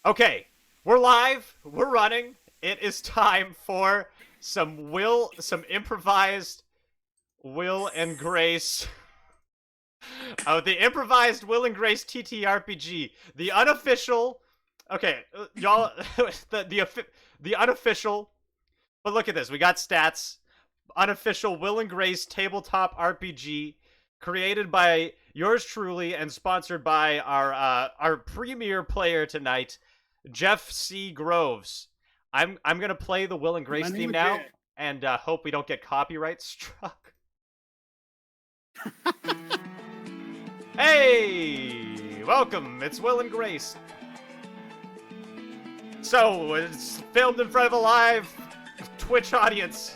Okay, we're live. We're running. It is time for some improvised Will and Grace. Oh, the improvised Will and Grace TTRPG, the unofficial. Okay, y'all, the unofficial. But look at this. We got stats. Unofficial Will and Grace tabletop RPG, created by yours truly and sponsored by our premier player tonight, Jeff C. Groves. I'm gonna play the Will and Grace theme now, and hope we don't get copyright struck. Hey, welcome. It's Will and Grace. So it's filmed in front of a live Twitch audience.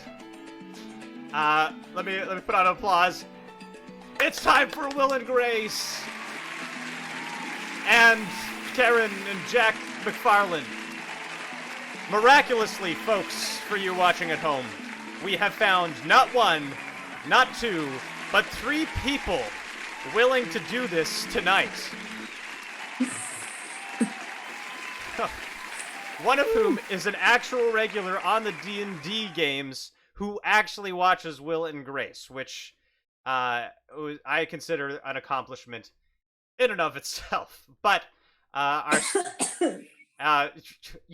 Let me put on applause. It's time for Will and Grace. And Karen and Jack McFarland. Miraculously, folks, for you watching at home, we have found not one, not two, but 3 people willing to do this tonight. One of whom is an actual regular on the D&D games who actually watches Will and Grace, which I consider an accomplishment in and of itself. But you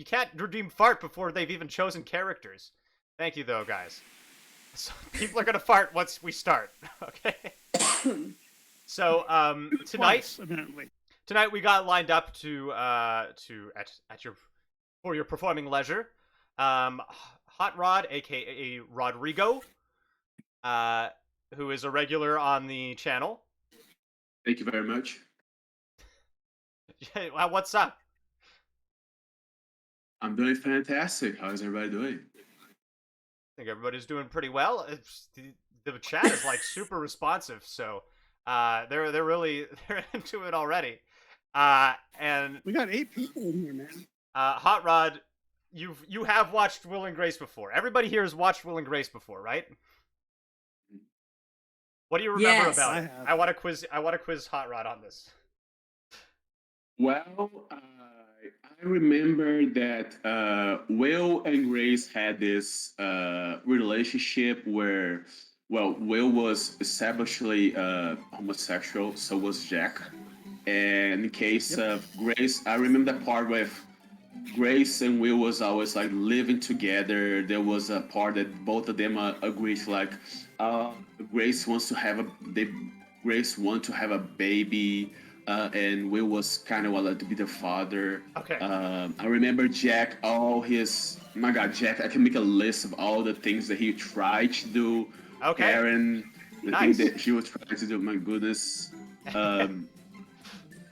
can't redeem fart before they've even chosen characters. Thank you, though, guys. So, people are gonna fart once we start. Okay. So tonight we got lined up for your performing leisure. Hot Rod, aka Rodrigo, who is a regular on the channel. Thank you very much. What's up? I'm doing fantastic. How's everybody doing? I think everybody's doing pretty well. The chat is like super responsive, so they're into it already. And we got 8 people in here, man. Hot Rod, you have watched Will and Grace before. Everybody here has watched Will and Grace before, right? What do you remember about it? I want to quiz Hot Rod on this. Well, I remember that Will and Grace had this relationship where, well, Will was establishedly homosexual, so was Jack. And in case of Grace, I remember the part with Grace and Will was always like living together. There was a part that both of them agreed to, like, Grace wants to have a baby, and Will was kind of allowed to be the father. Okay. I remember Jack, Jack, I can make a list of all the things that he tried to do. Okay. Karen, the nice. thing that she was trying to do, my goodness.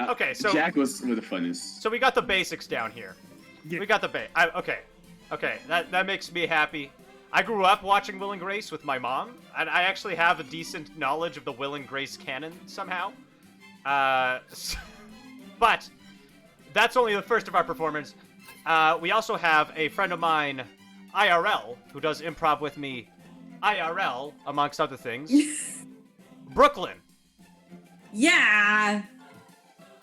Okay, so Jack was the funniest. So we got the basics down here. Yeah. We got the okay. That makes me happy. I grew up watching Will and Grace with my mom, and I actually have a decent knowledge of the Will and Grace canon somehow. But that's only the first of our performers. We also have a friend of mine, IRL, who does improv with me, IRL, amongst other things. Brooklyn. Yeah.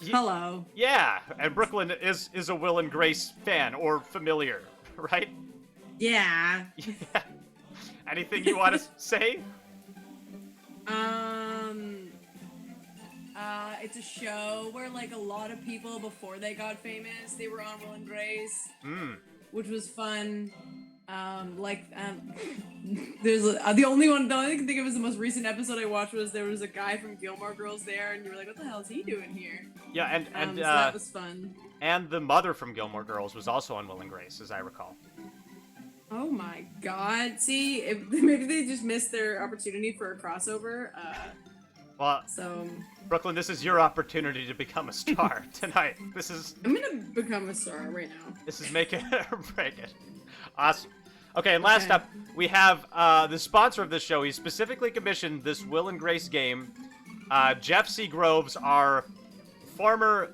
Hello. Yeah, and Brooklyn is a Will and Grace fan, or familiar, right? Yeah. Yeah. Anything you want to say? It's a show where, like, a lot of people before they got famous, they were on Will and Grace, which was fun. There's the only one I can think of is the most recent episode I watched was there was a guy from Gilmore Girls there, and you were like, what the hell is he doing here? Yeah, and so that was fun. And the mother from Gilmore Girls was also on Will and Grace, as I recall. Oh my god. See, maybe they just missed their opportunity for a crossover. So Brooklyn, this is your opportunity to become a star tonight. I'm gonna become a star right now. This is make it or break it. Awesome. Okay, and last up, we have the sponsor of this show. He specifically commissioned this Will and Grace game. Jeff C. Groves, our former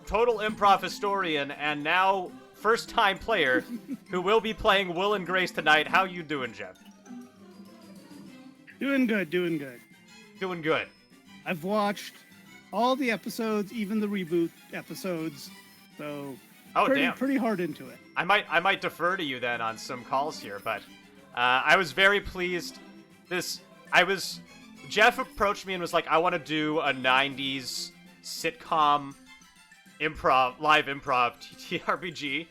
total improv historian and now first-time player, who will be playing Will and Grace tonight. How you doing, Jeff? Doing good. Doing good. I've watched all the episodes, even the reboot episodes. So Oh, damn. Pretty hard into it. I might defer to you then on some calls here, but I was very pleased. Jeff approached me and was like, I want to do a 90s sitcom live improv TTRPG.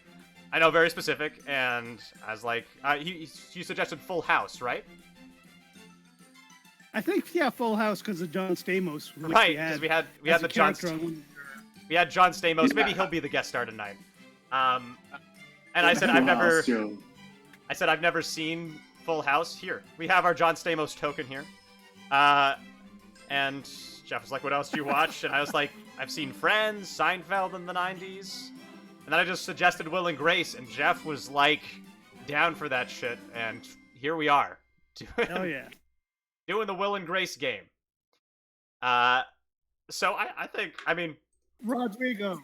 I know, very specific, and I was like, he suggested Full House, right? I think, yeah, Full House because of John Stamos. Right, because we had the John Stamos. Maybe he'll be the guest star tonight. And I said I've never seen Full House. Here, we have our John Stamos token here. And Jeff was like, what else do you watch? And I was like, I've seen Friends, Seinfeld in the 90s. And then I just suggested Will and Grace, and Jeff was like, down for that shit. And here we are. Hell yeah. Doing the Will and Grace game. So I think, I mean... Rodrigo,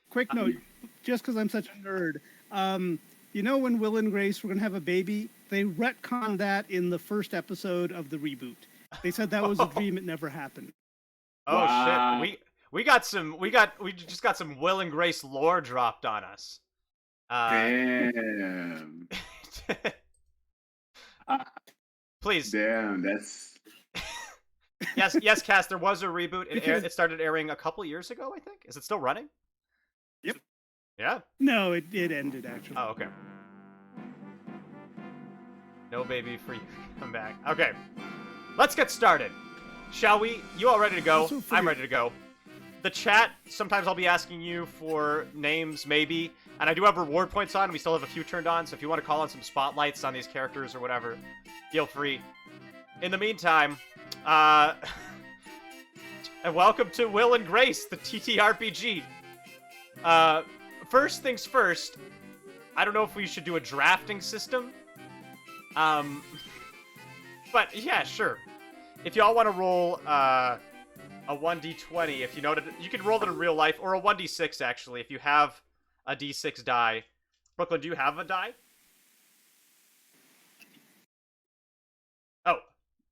quick note, just because I'm such a nerd. You know when Will and Grace were going to have a baby? They retconned that in the first episode of the reboot. They said that was a dream, it never happened. Oh, wow. Shit. We just got some Will and Grace lore dropped on us. Damn. Please. Damn, that's... Yes, Cass, there was a reboot. It started airing a couple years ago, I think. Is it still running? Yep. Yeah? No, it ended, actually. Oh, okay. No baby for you to come back. Okay. Let's get started. Shall we? You all ready to go? I'm ready to go. The chat, sometimes I'll be asking you for names, maybe. And I do have reward points on. We still have a few turned on, so if you want to call on some spotlights on these characters or whatever, feel free. In the meantime, and welcome to Will and Grace, the TTRPG. First things first, I don't know if we should do a drafting system. But yeah, sure. If y'all want to roll a 1d20, if you know you can roll it in real life, or a 1d6 actually, if you have a d6 die. Brooklyn, do you have a die? Oh,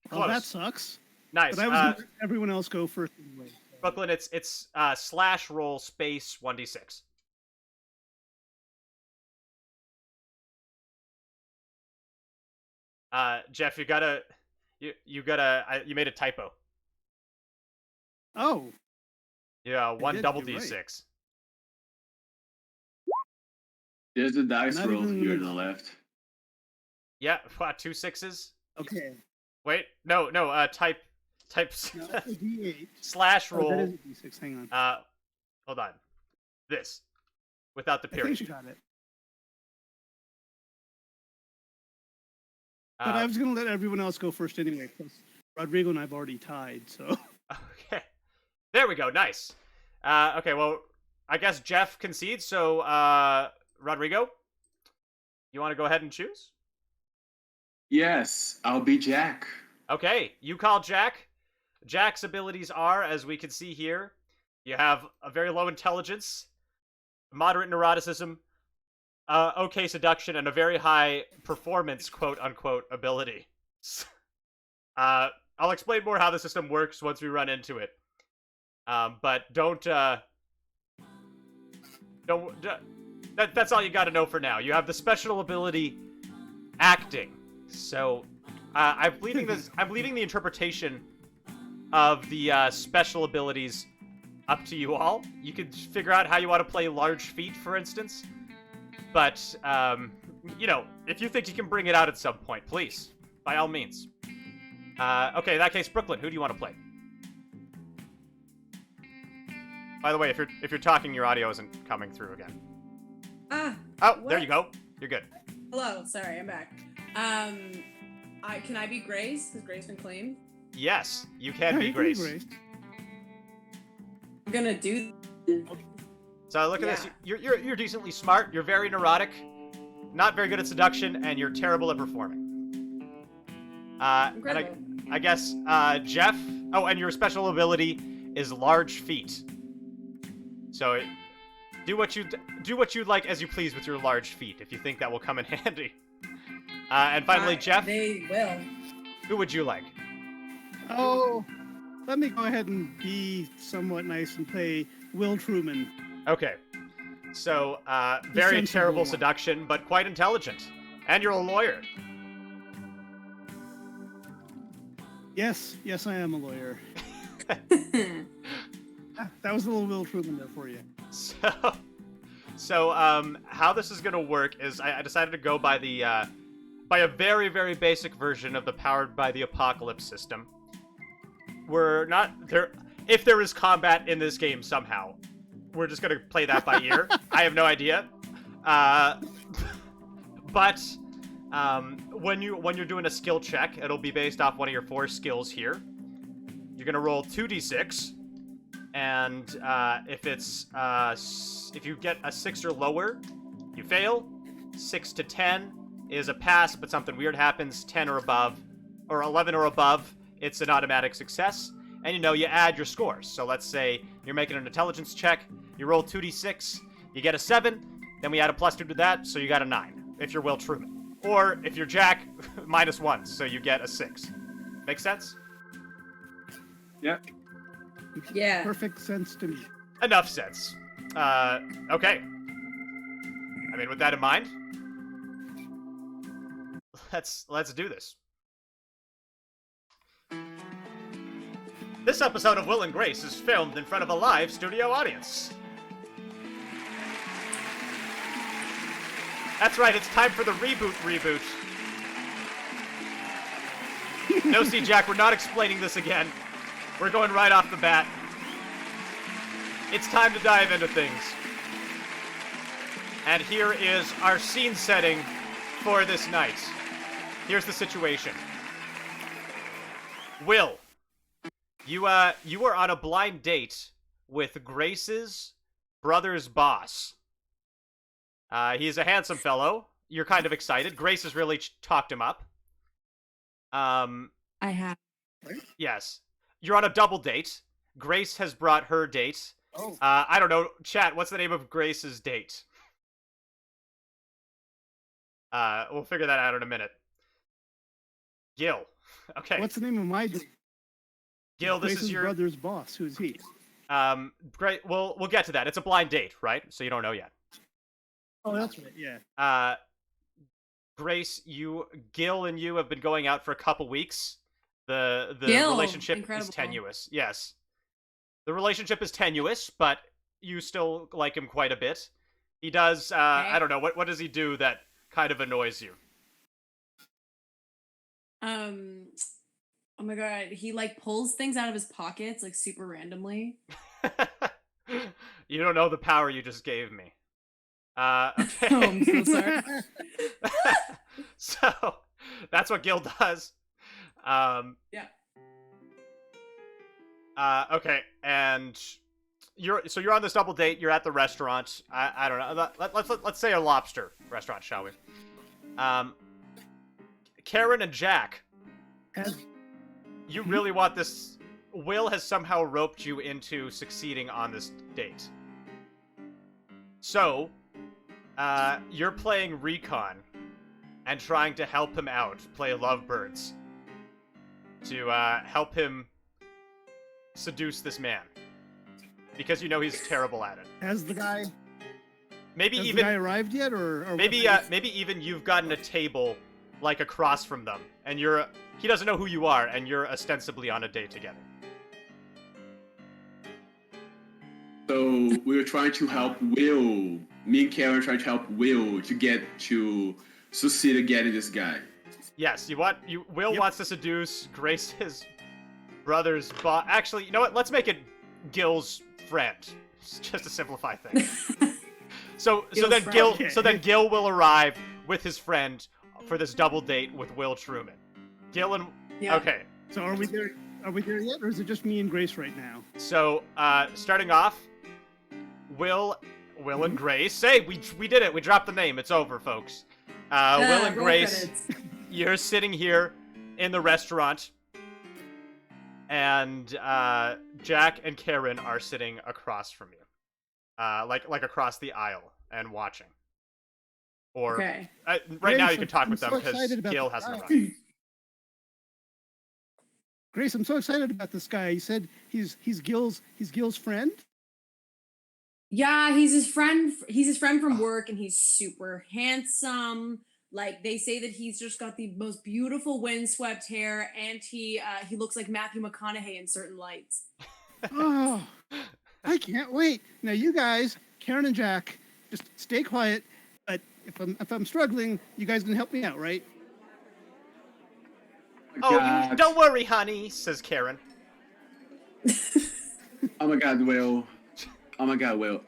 close. Oh, that sucks. Nice. But I was gonna let everyone else go first anyway. So. Brooklyn, it's slash roll space 1d6. Jeff, you made a typo. Oh. Yeah, one double d6. Right. There's a dice Not roll even here to gonna- the left. Yeah, 2 6s. Okay. Wait, no, type No, that's a D8. slash Oh, roll. that is a D6. Hang on. Hold on. This. Without the I think period. you got it. But I was going to let everyone else go first anyway, plus Rodrigo and I have already tied, so... Okay. There we go, nice. Okay, well, I guess Jeff concedes, so, Rodrigo, you want to go ahead and choose? Yes, I'll be Jack. Okay, you call Jack. Jack's abilities are, as we can see here, you have a very low intelligence, moderate neuroticism, okay seduction, and a very high performance, quote-unquote, ability. I'll explain more how the system works once we run into it. But that's all you gotta know for now. You have the special ability, acting. So, I'm leaving the interpretation of the special abilities up to you all. You could figure out how you want to play large feat, for instance. But, you know, if you think you can bring it out at some point, please, by all means. Okay, in that case, Brooklyn, who do you want to play? By the way, if you're talking, your audio isn't coming through again. Oh, what? There you go. You're good. Hello, sorry, I'm back. Can I be Grace? Has Grace been claimed? Yes, you can be you Grace. I'm gonna do. So look at this. You're decently smart. You're very neurotic, not very good at seduction, and you're terrible at performing. Incredible. And I guess Jeff. Oh, and your special ability is large feet. So do what you'd like as you please with your large feet, if you think that will come in handy. And finally, Jeff. They will. Who would you like? Oh, let me go ahead and be somewhat nice and play Will Truman. Okay. So, very sensible terrible one. seduction, but quite intelligent. And you're a lawyer. Yes, I am a lawyer. That was a little Will Truman there for you. So, how this is gonna work is I decided to go by the, by a very, very basic version of the Powered by the Apocalypse system. We're not there. If there is combat in this game somehow, we're just gonna play that by ear. I have no idea. But when you're doing a skill check, it'll be based off one of your 4 skills here. You're gonna roll 2d6, and if you get a 6 or lower, you fail. 6 to 10 is a pass, but something weird happens. 10 or above, or 11 or above, it's an automatic success. And you add your scores. So let's say you're making an intelligence check, you roll 2d6, you get a 7, then we add a +2 to that, so you got a 9, if you're Will Truman. Or if you're Jack, -1, so you get a 6. Make sense? Yeah. Yeah. Perfect sense to me. Enough sense. Okay. I mean, with that in mind, let's do this. This episode of Will and Grace is filmed in front of a live studio audience. That's right, it's time for the reboot. No, see, Jack, we're not explaining this again. We're going right off the bat. It's time to dive into things. And here is our scene setting for this night. Here's the situation. Will, you are on a blind date with Grace's brother's boss. He's a handsome fellow. You're kind of excited. Grace has really talked him up. I have. Yes. You're on a double date. Grace has brought her date. Oh. I don't know. Chat, what's the name of Grace's date? We'll figure that out in a minute. Gil. Okay. What's the name of my date? Gil, this Grace's is your brother's boss. Who's he? Great. We'll get to that. It's a blind date, right? So you don't know yet. Oh, that's right. Yeah. Grace, Gil and you have been going out for a couple weeks. The Gil, relationship incredible. is tenuous. Yes. The relationship is tenuous, but you still like him quite a bit. He does, I don't know, what does he do that kind of annoys you? Oh my god, he like pulls things out of his pockets like super randomly. You don't know the power you just gave me. Okay. Oh, I'm so sorry. So, that's what Gil does. Yeah. Okay, and you're on this double date. You're at the restaurant. I don't know. Let's say a lobster restaurant, shall we? Karen and Jack, you really want this? Will has somehow roped you into succeeding on this date. So, you're playing recon and trying to help him out, play lovebirds, to help him seduce this man, because you know he's terrible at it. Has the guy? Maybe Has even the guy arrived yet, or maybe even you've gotten a table like across from them, and he doesn't know who you are, and you're ostensibly on a date together. So we were trying to help Will. Me and Karen trying to help Will to succeed at getting this guy. Yes, Will wants to seduce Grace's brother's boss. Actually, you know what? Let's make it Gil's friend, just to simplify things. So then Gil will arrive with his friend for this double date with Will Truman. Gil and okay. So are we there? Are we there yet, or is it just me and Grace right now? So starting off, Will and Grace. Hey, we did it. We dropped the name. It's over, folks. Will and Grace, you're sitting here in the restaurant, and Jack and Karen are sitting across from you, like across the aisle and watching. Or Okay. Right now you Grace, can talk I'm with so them because excited about Gil this hasn't guy. arrived. Grace, I'm so excited about this guy. He said he's Gil's friend. Yeah, he's his friend. He's his friend from work, and he's super handsome. Like they say that he's just got the most beautiful windswept hair, and he looks like Matthew McConaughey in certain lights. Oh, I can't wait. Now, you guys, Karen and Jack, just stay quiet. But if I'm struggling, you guys can help me out, right? Oh, God. don't worry, honey, says Karen. Oh my God, Will. Oh my God, Will.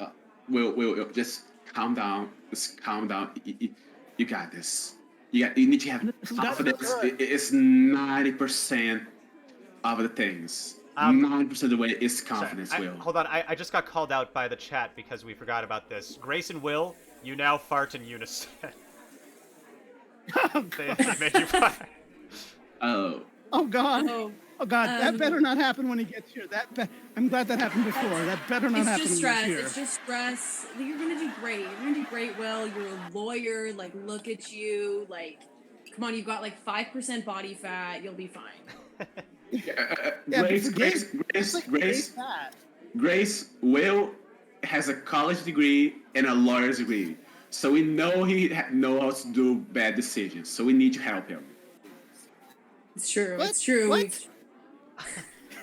Will, just calm down. Just calm down. You got this. You need to have confidence. It's 90% of the things. 90% of the way is confidence, Sorry, Will. Hold on, I just got called out by the chat because we forgot about this. Grace and Will, you now fart in unison. they made you fart. Oh. Oh God! Oh, Oh God! That better not happen when he gets here. I'm glad that happened before. That better not happen it's just when stress. he's here. It's just stress. You're gonna do great. You're gonna do great, Will. You're a lawyer. Like, look at you. Like, come on, you've got like 5% body fat. You'll be fine. Grace, Will has a college degree and a lawyer's degree. So we know he knows how to do bad decisions. So we need to help him. It's true. What? It's true. What?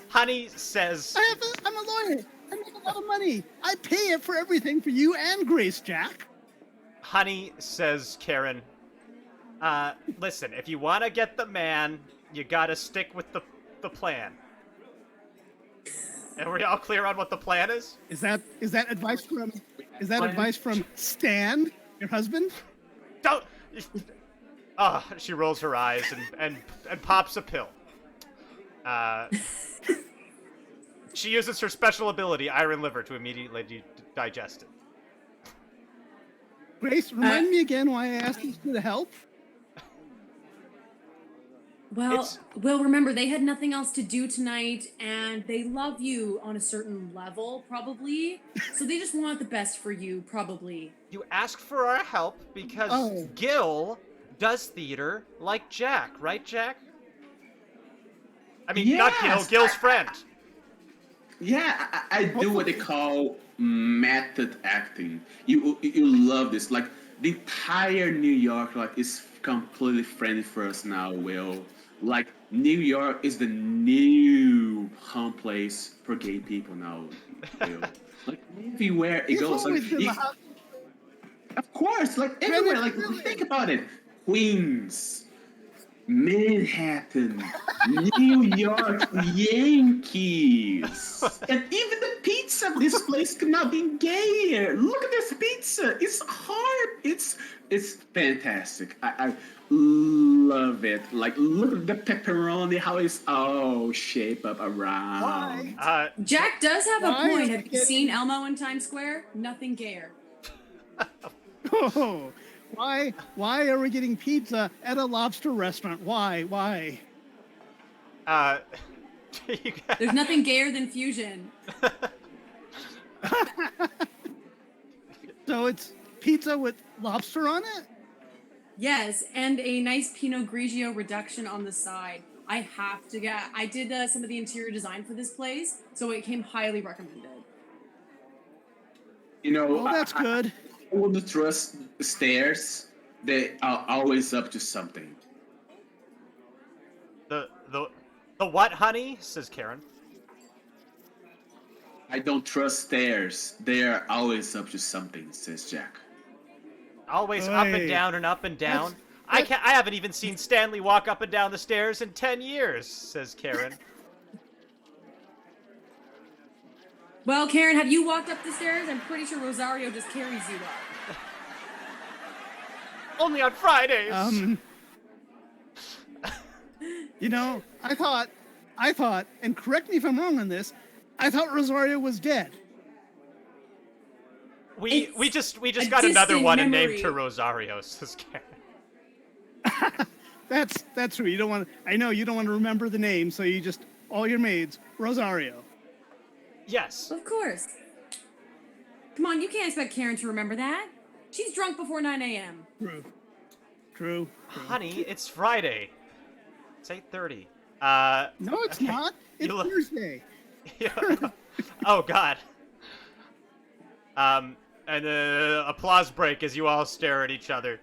Honey says... I'm a lawyer. I make a lot of money. I pay it for everything for you and Grace, Jack. Honey says, Karen, listen, if you want to get the man, you gotta stick with the plan. And we're all clear on what the plan is? Is that advice from Stan, your husband? Don't... she rolls her eyes and pops a pill. She uses her special ability, Iron Liver, to immediately digest it. Grace, remind me again why I asked you to help. Well, remember, they had nothing else to do tonight, and they love you on a certain level, probably. So they just want the best for you, probably. You asked for our help because Gil does theater like Jack, right, Jack? I mean, not Gil, Gil's friend. Yeah, I do what they call method acting. You love this. Like, the entire New York is completely friendly for us now, Will. Like, New York is the new home place for gay people now, Will. Like, everywhere it goes. Like, of course, like, everywhere. Like, think about it. Queens, Manhattan, New York Yankees, and even the pizza of this place could not be gayer. Look at this pizza; it's hard. It's fantastic. I love it. Like, look at the pepperoni, how it's all shaped up around. Jack does have a point. Have you seen Elmo in Times Square? Nothing gayer. Oh. Why are we getting pizza at a lobster restaurant? Why? There's nothing gayer than fusion. So it's pizza with lobster on it? Yes, and a nice Pinot Grigio reduction on the side. I have to get. I did some of the interior design for this place, so it came highly recommended. You know, well, that's good. I wouldn't trust stairs. They are always up to something. The what, honey? Says Karen. I don't trust stairs. They are always up to something, says Jack. Always up and down and up and down. I haven't even seen Stanley walk up and down the stairs in 10 years, says Karen. Well, Karen, have you walked up the stairs? I'm pretty sure Rosario just carries you up. Only on Fridays. You know, I thought, and correct me if I'm wrong on this, I thought Rosario was dead. We just got another one and named her Rosario, says Karen. That's true. You don't want. I know you don't want to remember the name, so you just all your maids Rosario. Yes. Of course. Come on, you can't expect Karen to remember that. She's drunk before 9 a.m. True. Honey, it's Friday. It's 8:30. No, it's not. It's Thursday. Oh God. And applause break as you all stare at each other.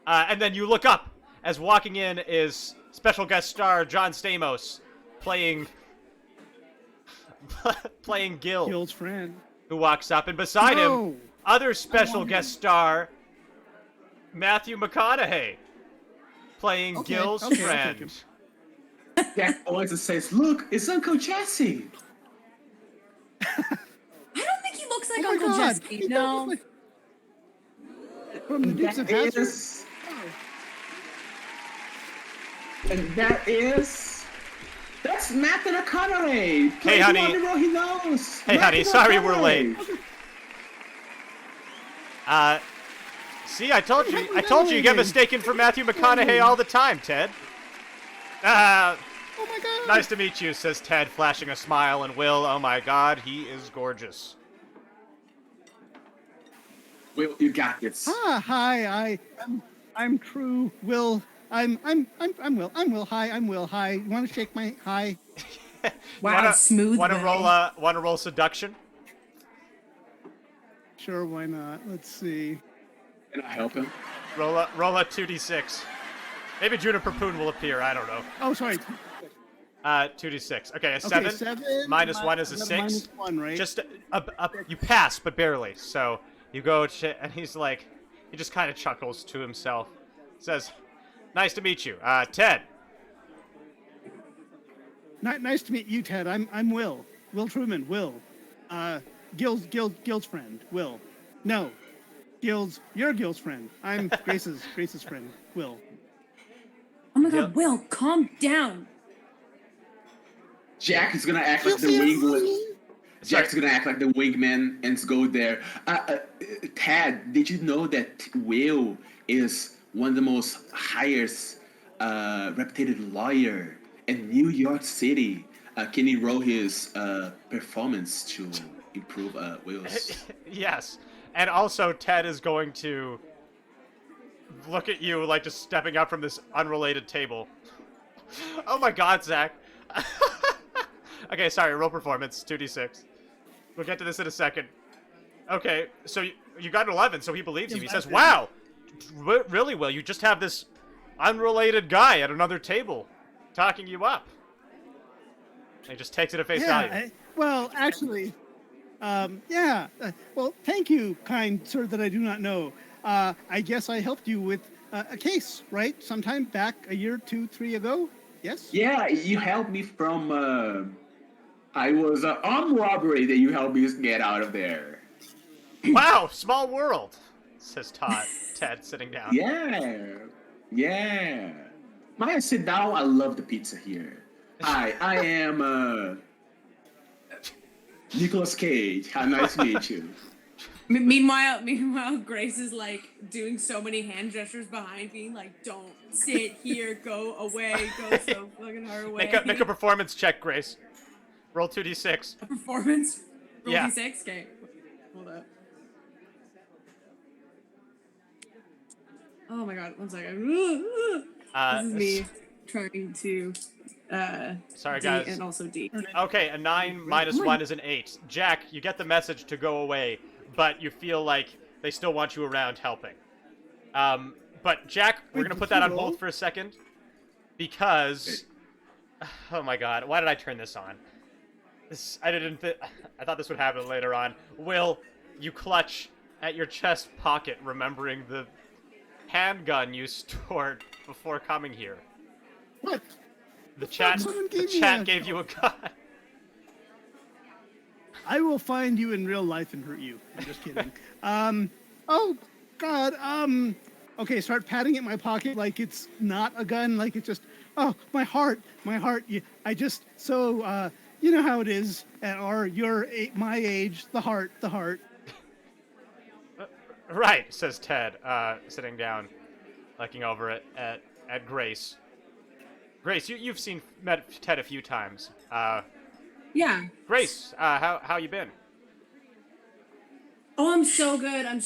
And then you look up as walking in is special guest star John Stamos playing Gil, Gil's friend. who walks up, and beside him, other special guest star Matthew McConaughey playing Gil's friend. Jack always says, "Look, it's Uncle Jesse." I don't think he looks like Oh my Uncle God. Jesse. He No. looks like- From the Dukes of Hazzard. That's Matthew McConaughey. Hey, honey. He knows. Hey, honey, sorry we're late. See, I told you get mistaken for Matthew McConaughey all the time, Ted. Oh my God. Nice to meet you, says Ted, flashing a smile, and Will, oh my God, he is gorgeous. Will, you got this. Hi. I'm True Will. I'm Will. I'm Will. Hi. I'm Will. Hi. You want to shake my hi? Wow, smooth. Want to way. roll seduction? Sure, why not? Let's see. Can I help him? Roll a 2d6. Maybe Juniper Poon will appear. I don't know. Oh, sorry. 2d6. Okay, a 7. Okay, 7 Minus 1 is a I got 6. Minus 1, right? Just you pass, but barely. So you go and he's like, he just kind of chuckles to himself. Says, "Nice to meet you, Ted." Nice to meet you, Ted. I'm Will. Will Truman. Will. Gil's friend. Will. No. Your Gil's friend. I'm Grace's friend. Will. Oh my God, Will, calm down. Jack is gonna act like the wingman. Jack's gonna act like the wingman and go there. Ted, did you know that Will is one of the most highest reputed lawyer in New York City? Can he roll his performance to improve Will's? Yes. And also, Ted is going to look at you like just stepping up from this unrelated table. Oh my God, Zach. Okay, sorry, roll performance, 2d6. We'll get to this in a second. Okay, so you got an 11, so he believes you. He says, "Wow, really, Will? You just have this unrelated guy at another table talking you up." And he just takes it at face value. Well, actually, well, thank you, kind sir that I do not know. I guess I helped you with a case, right? Sometime back a year, 2, 3 ago? Yes? Yeah, you helped me from, I was armed robbery that you helped me get out of there. Wow, small world, says Ted, sitting down. Yeah. Maya, sit down. I love the pizza here. Hi, I am, Nicolas Cage. How nice to meet you. Meanwhile, Grace is like doing so many hand gestures behind, being like, "Don't sit here, go away, go so fucking far away." Make a performance check, Grace. Roll 2d6. A performance? Roll Yeah. D6? Okay. Hold up. Oh my God, one second. This is me trying to Sorry, D guys. and also D. Okay, a 9 minus 1 is an 8. Jack, you get the message to go away, but you feel like they still want you around helping. But Jack, we're going to put that on hold for a second, because... Oh my God, why did I turn this on? I thought this would happen later on. Will, you clutch at your chest pocket, remembering the handgun you stored before coming here. What? The chat gave you a gun. I will find you in real life and hurt you. I'm just kidding. Oh God. Okay, start patting at my pocket like it's not a gun, like it's just. Oh, my heart. I just so you know how it is at my age. The heart. Right, says Ted, sitting down, looking over at Grace. Grace, you've met Ted a few times. Yeah. Grace, how you been? Oh, I'm so good. I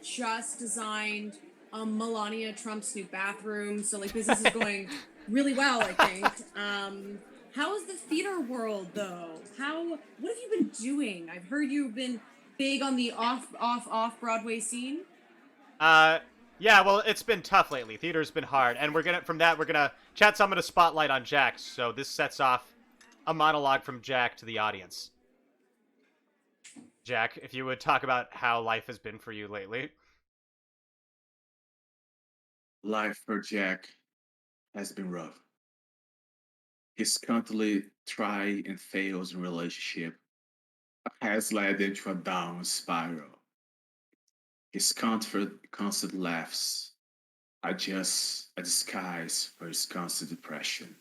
just designed Melania Trump's new bathroom, so like business is going really well, I think. How is the theater world though? What have you been doing? I've heard you've been big on the off Broadway scene. Yeah, well, it's been tough lately. Theater's been hard, and we're gonna chat some of the spotlight on Jack. So this sets off a monologue from Jack to the audience. Jack, if you would talk about how life has been for you lately. Life for Jack has been rough. His constantly try and fails in relationship has led into a down spiral. His constant laughs are just a disguise for his constant depression.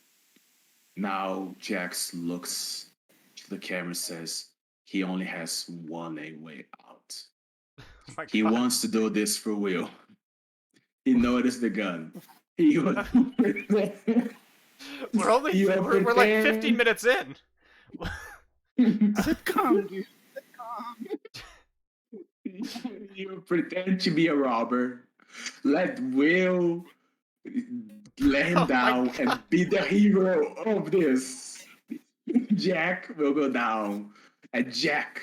Now Jack looks to the camera and says he only has one way out. Oh my He God. wants to do this for Will. He noticed the gun. He was we're like 15 minutes in. Sitcom, dude. You pretend to be a robber. Let Will lay him down and be the hero of this. Jack will go down. And Jack,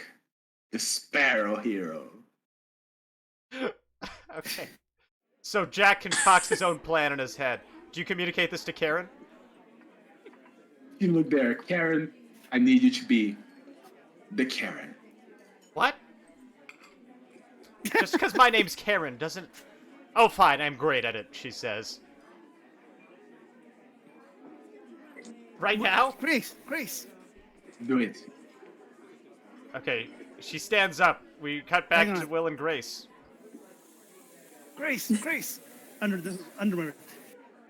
the sparrow hero. Okay. So Jack concocts his own plan in his head. Do you communicate this to Karen? You look there, Karen. I need you to be the Karen. What? Just because my name's Karen doesn't... Oh, fine, I'm great at it, she says. Right now? Grace. Do it. Okay, she stands up. We cut back Hang to on. Will and Grace. Grace. Under my.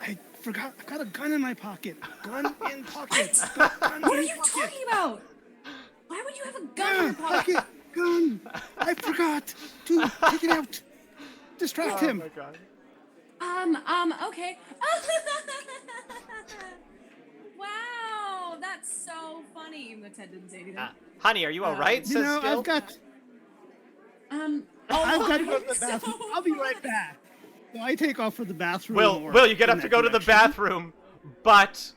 I forgot. I've got a gun in my pocket. Gun in pocket. Gun What are in you pocket. talking about? Why would you have a gun in your pocket? Gun. I forgot to take it out. Distract him. my God. Okay. Wow, that's so funny. Even though Ted didn't say anything. Honey, are you alright? You Says know, Skill. I've got Oh, to go to the I'm so bathroom. I'll be right back. So I take off for the bathroom. Will, you get in up to that go to the direction. bathroom, but...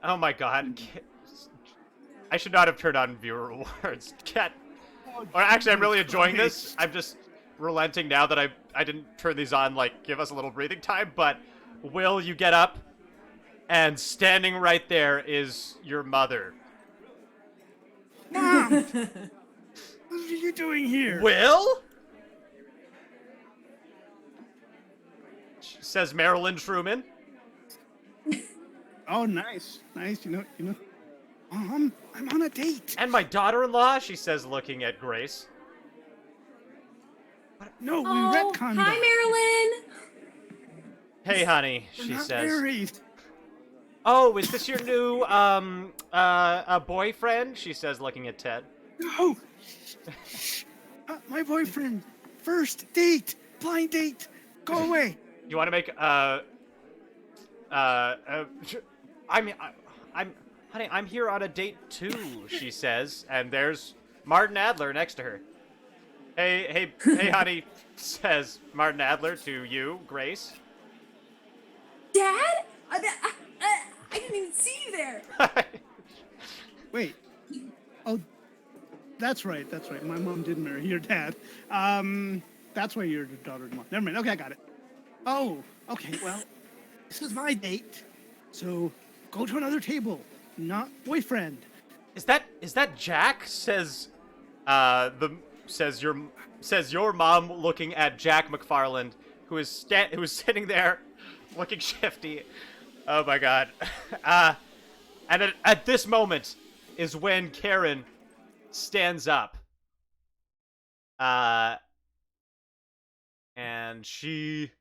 Oh my God. I should not have turned on viewer rewards. Or actually, I'm really enjoying this. I'm just relenting now that I didn't turn these on, like, give us a little breathing time, but Will, you get up, and standing right there is your mother. Mom, what are you doing here? Will? Says Marilyn Truman. Oh, nice. You know. I'm on a date. And my daughter-in-law, she says, looking at Grace. No, we Oh, retconned hi, that. Marilyn. Hey, honey, We're she not says. married. Oh, is this your new, boyfriend? She says, looking at Ted. No. My boyfriend. First date. Blind date. Go away. You want to make, honey, I'm here on a date too, she says, and there's Martin Adler next to her. Hey, honey, says Martin Adler to you, Grace. Dad? I didn't even see you there. Wait. Oh, that's right. My mom did marry your dad. That's why you're the daughter-in-law. Never mind. Okay, I got it. Oh, okay. Well, this is my date, so go to another table. Not boyfriend. Is that Jack? Says your mom, looking at Jack McFarland, who is sitting there, looking shifty. Oh my God. And at this moment is when Karen stands up. And she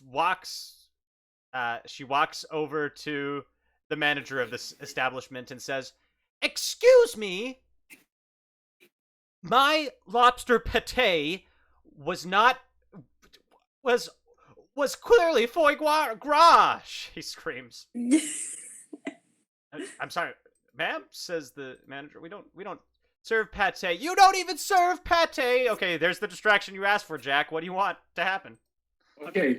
walks over to the manager of this establishment and says, "Excuse me, my lobster pate was clearly foie gras," he screams. "I'm sorry, ma'am," says the manager. We don't serve pate. You don't even serve pate. Okay, there's the distraction you asked for, Jack. What do you want to happen? Okay.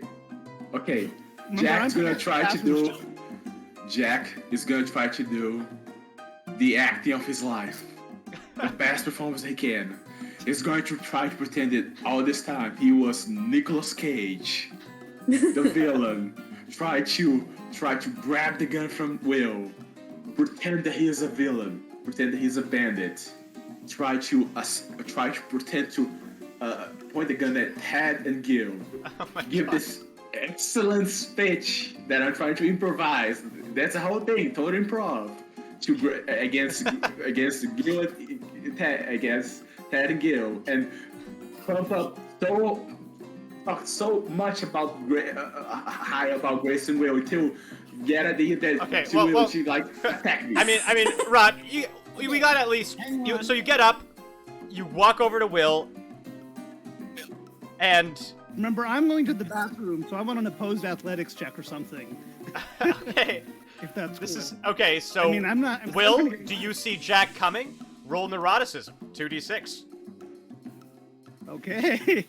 Remember, Jack's I'm gonna try to do. Jack is going to try to do the acting of his life, the best performance he can. He's going to try to pretend that all this time he was Nicolas Cage, the villain. Try to grab the gun from Will, pretend that he is a villain, pretend that he's a bandit. Try to pretend to point the gun at Ted and Gil. Give this excellent speech that I'm trying to improvise. That's the whole thing, total improv. Against Gil, against Ted and Gil, and talk so much about high about Grace and Will to get at the that she like attack me. I mean, Rod, we got at least. So you get up, you walk over to Will, and remember, I'm going to the bathroom, so I want an opposed athletics check or something. okay. If that's This cool. is okay. So I mean, I'm not. Will, do you see Jack coming? Roll neuroticism, 2d6. Okay.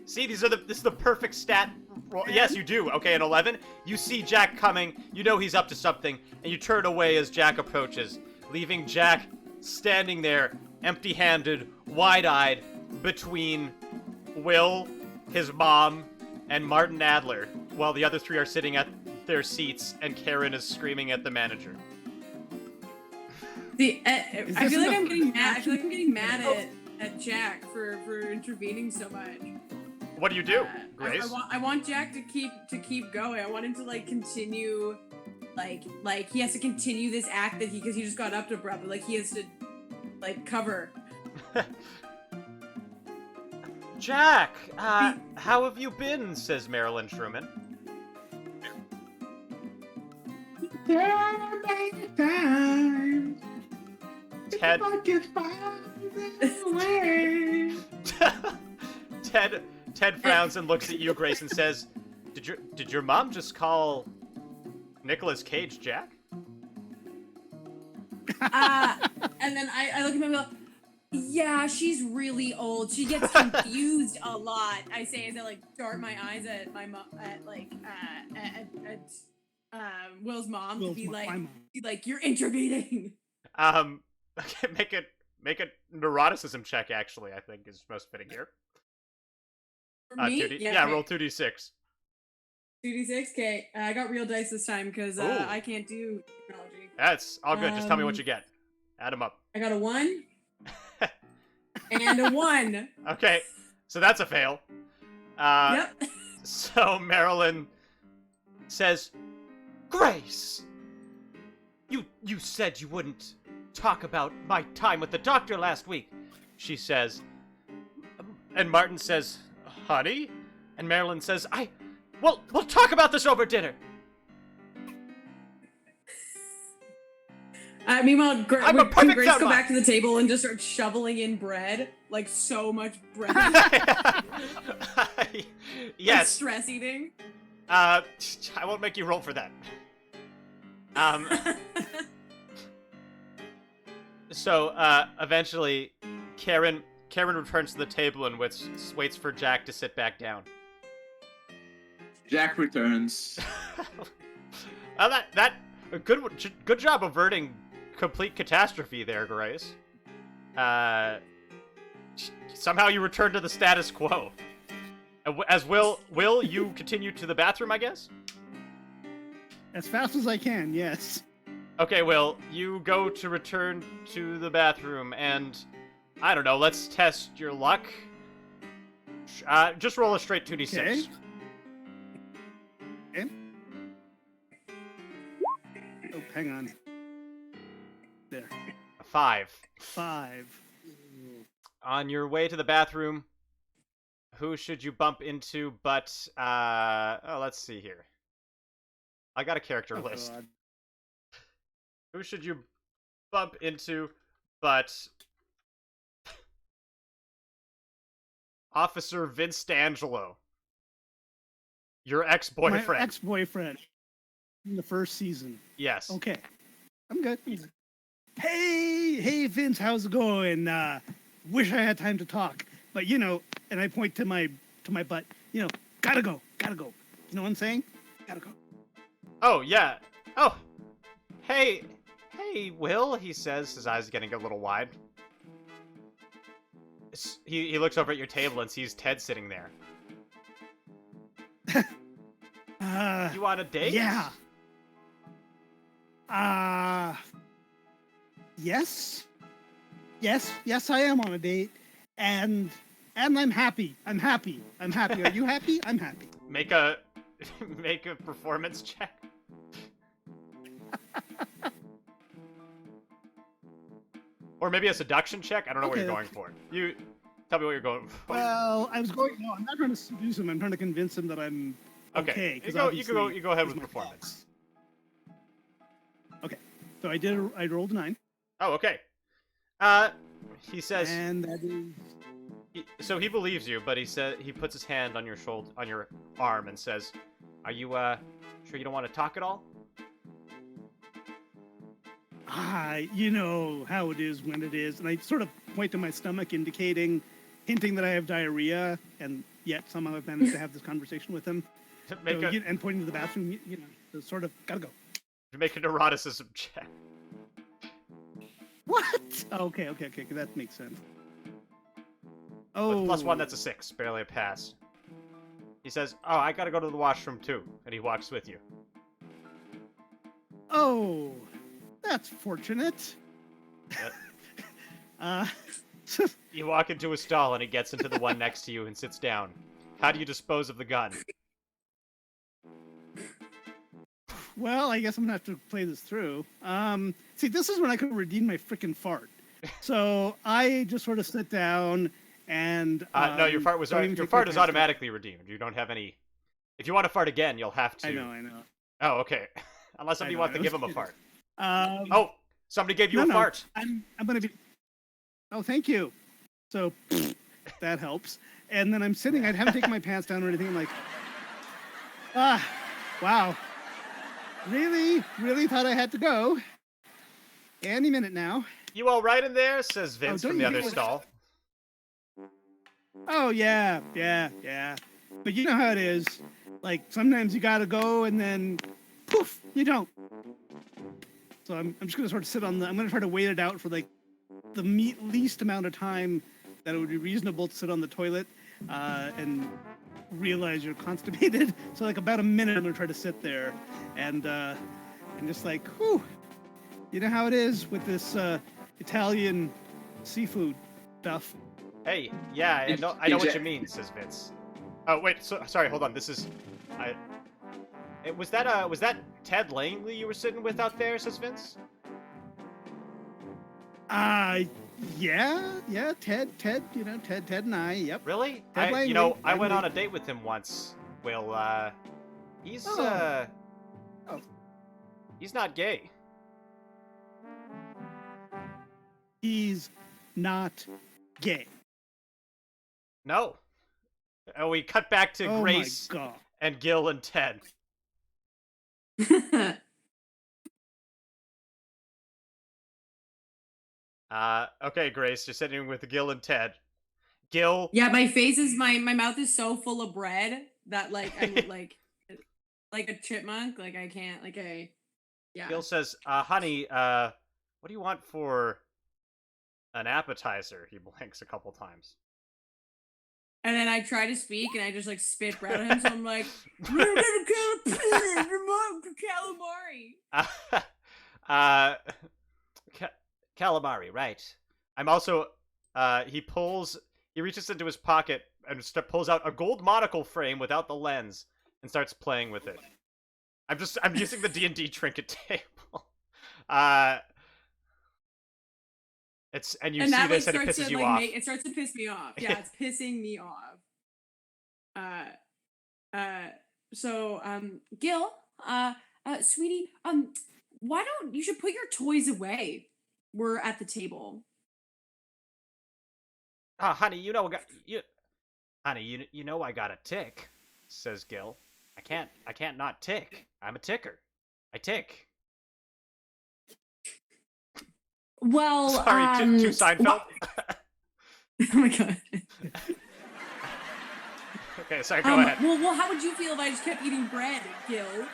See, this is the perfect stat. Yes, you do. Okay, an 11. You see Jack coming. You know he's up to something, and you turn away as Jack approaches, leaving Jack standing there, empty-handed, wide-eyed, between Will, his mom, and Martin Adler, while the other three are sitting at their seats, and Karen is screaming at the manager. I feel like I'm getting mad. I feel like I'm getting mad at Jack for intervening so much. What do you do, Grace? I want Jack to keep going. I want him to like continue, like he has to continue this act that because he just got up to brother. Like he has to, like cover. Jack, how have you been? Says Marilyn Truman. Ted. Ted frowns and looks at you, Grace, and says, "Did your mom just call Nicolas Cage Jack?" And then I look at him and go, "Yeah, she's really old. She gets confused a lot." I say as I like dart my eyes at my mom, at Will's mom to be like, "You're intervening." Okay, make a neuroticism check. Actually, I think is most fitting here. For me? 2D, yeah, roll 2d6. 2d6. Okay, I got real dice this time because I can't do technology. That's all good. Just tell me what you get. Add them up. I got a 1 and a 1. Okay, so that's a fail. Yep. So Marilyn says, "Grace, you said you wouldn't talk about my time with the doctor last week," she says. And Martin says, "Honey?" And Marilyn says, we'll talk about this over dinner." Meanwhile, I'm a can perfect Grace go soundbite. back to the table and just start shoveling in bread? Like, so much bread. Yes. Like stress eating. I won't make you roll for that. So, eventually, Karen returns to the table and waits for Jack to sit back down. Jack returns. Good job averting complete catastrophe there, Grace. Somehow you return to the status quo. As Will you continue to the bathroom, I guess? As fast as I can, yes. Okay, Will, you go to return to the bathroom, and I don't know, let's test your luck. Just roll a straight 2d6. Okay. Oh, hang on. There. A 5. 5. On your way to the bathroom, who should you bump into but, let's see here. I got a character list. God. Who should you bump into but Officer Vince D'Angelo, your ex-boyfriend. My ex-boyfriend in the first season. Yes. Okay. I'm good. Hey, Vince, how's it going? Wish I had time to talk, but and I point to my butt. Gotta go. You know what I'm saying? Gotta go. Oh, yeah. Oh. Hey, Will, he says, his eyes getting a little wide. He looks over at your table and sees Ted sitting there. You want a date? Yeah. Yes. Yes, I am on a date. And I'm happy. I'm happy. Are you happy? I'm happy. Make a performance check. Or maybe a seduction check? I don't know what you're going for. You tell me what you're going for. Well, I'm not trying to seduce him. I'm trying to convince him that I'm okay. You go ahead with performance. Okay. So I rolled a 9. Oh, okay. He says, and that is... so he believes you, but he puts his hand on your shoulder, on your arm, and says, "Are you sure you don't want to talk at all?" You know how it is when it is, and I sort of point to my stomach, hinting that I have diarrhea, and yet somehow I've managed to have this conversation with him. And pointing to the bathroom, so sort of gotta go. Make an eroticism check. What? Okay, that makes sense. Oh. With +1, that's a 6, barely a pass. He says, "Oh, I gotta go to the washroom too," and he walks with you. Oh, that's fortunate. Yep. You walk into a stall and he gets into the one next to you and sits down. How do you dispose of the gun? Well, I guess I'm gonna have to play this through. See, this is when I could redeem my frickin' fart. So I just sort of sit down and no, your fart is automatically redeemed. You don't have any. If you want to fart again, you'll have to. I know. Oh, okay. Unless somebody wants to give him a fart. Oh, somebody gave you a fart. I'm gonna be. Oh, thank you. So that helps. And then I'm sitting. I haven't taken my pants down or anything. I'm like, wow. Really thought I had to go. Any minute now. You all right in there? Says Vince from the other stall. Oh, yeah. But you know how it is. Like, sometimes you gotta go, and then, poof, you don't. So I'm just gonna sort of I'm gonna try to wait it out for, like, the least amount of time that it would be reasonable to sit on the toilet, and realize you're constipated. So, like, about a minute, I'm gonna try to sit there, and just like, whew. You know how it is with this, Italian seafood stuff. Hey, yeah, I know what you mean, says Vince. Oh wait, sorry, hold on. This is, was that Ted Langley you were sitting with out there? Says Vince. Yeah, Ted, Ted and I. Yep. Really? Ted Langley, I went on a date with him once. Well, he's he's not gay. He's not gay. No. And we cut back to Grace and Gil and Ted. Okay, Grace, you're sitting with Gil and Ted. Gil. Yeah, my mouth is so full of bread that like I'm like a chipmunk. Like I can't yeah. Gil says, honey, what do you want for an appetizer? He blinks a couple times. And then I try to speak, and I just like spit bread at him. So I'm like, calamari. Calamari, right? I'm also. He reaches into his pocket and pulls out a gold monocle frame without the lens and starts playing with it. I'm using the D&D trinket table. You see this and it pisses you off. It starts to piss me off. Yeah, it's pissing me off. So, Gil, sweetie, why don't you should put your toys away? We're at the table. Honey, you know I got a tick, says Gil. I can't not tick. I'm a ticker. I tick. Well, sorry, to Seinfeld. Oh my god. Okay, sorry, go ahead. Well, how would you feel if I just kept eating bread, Gil?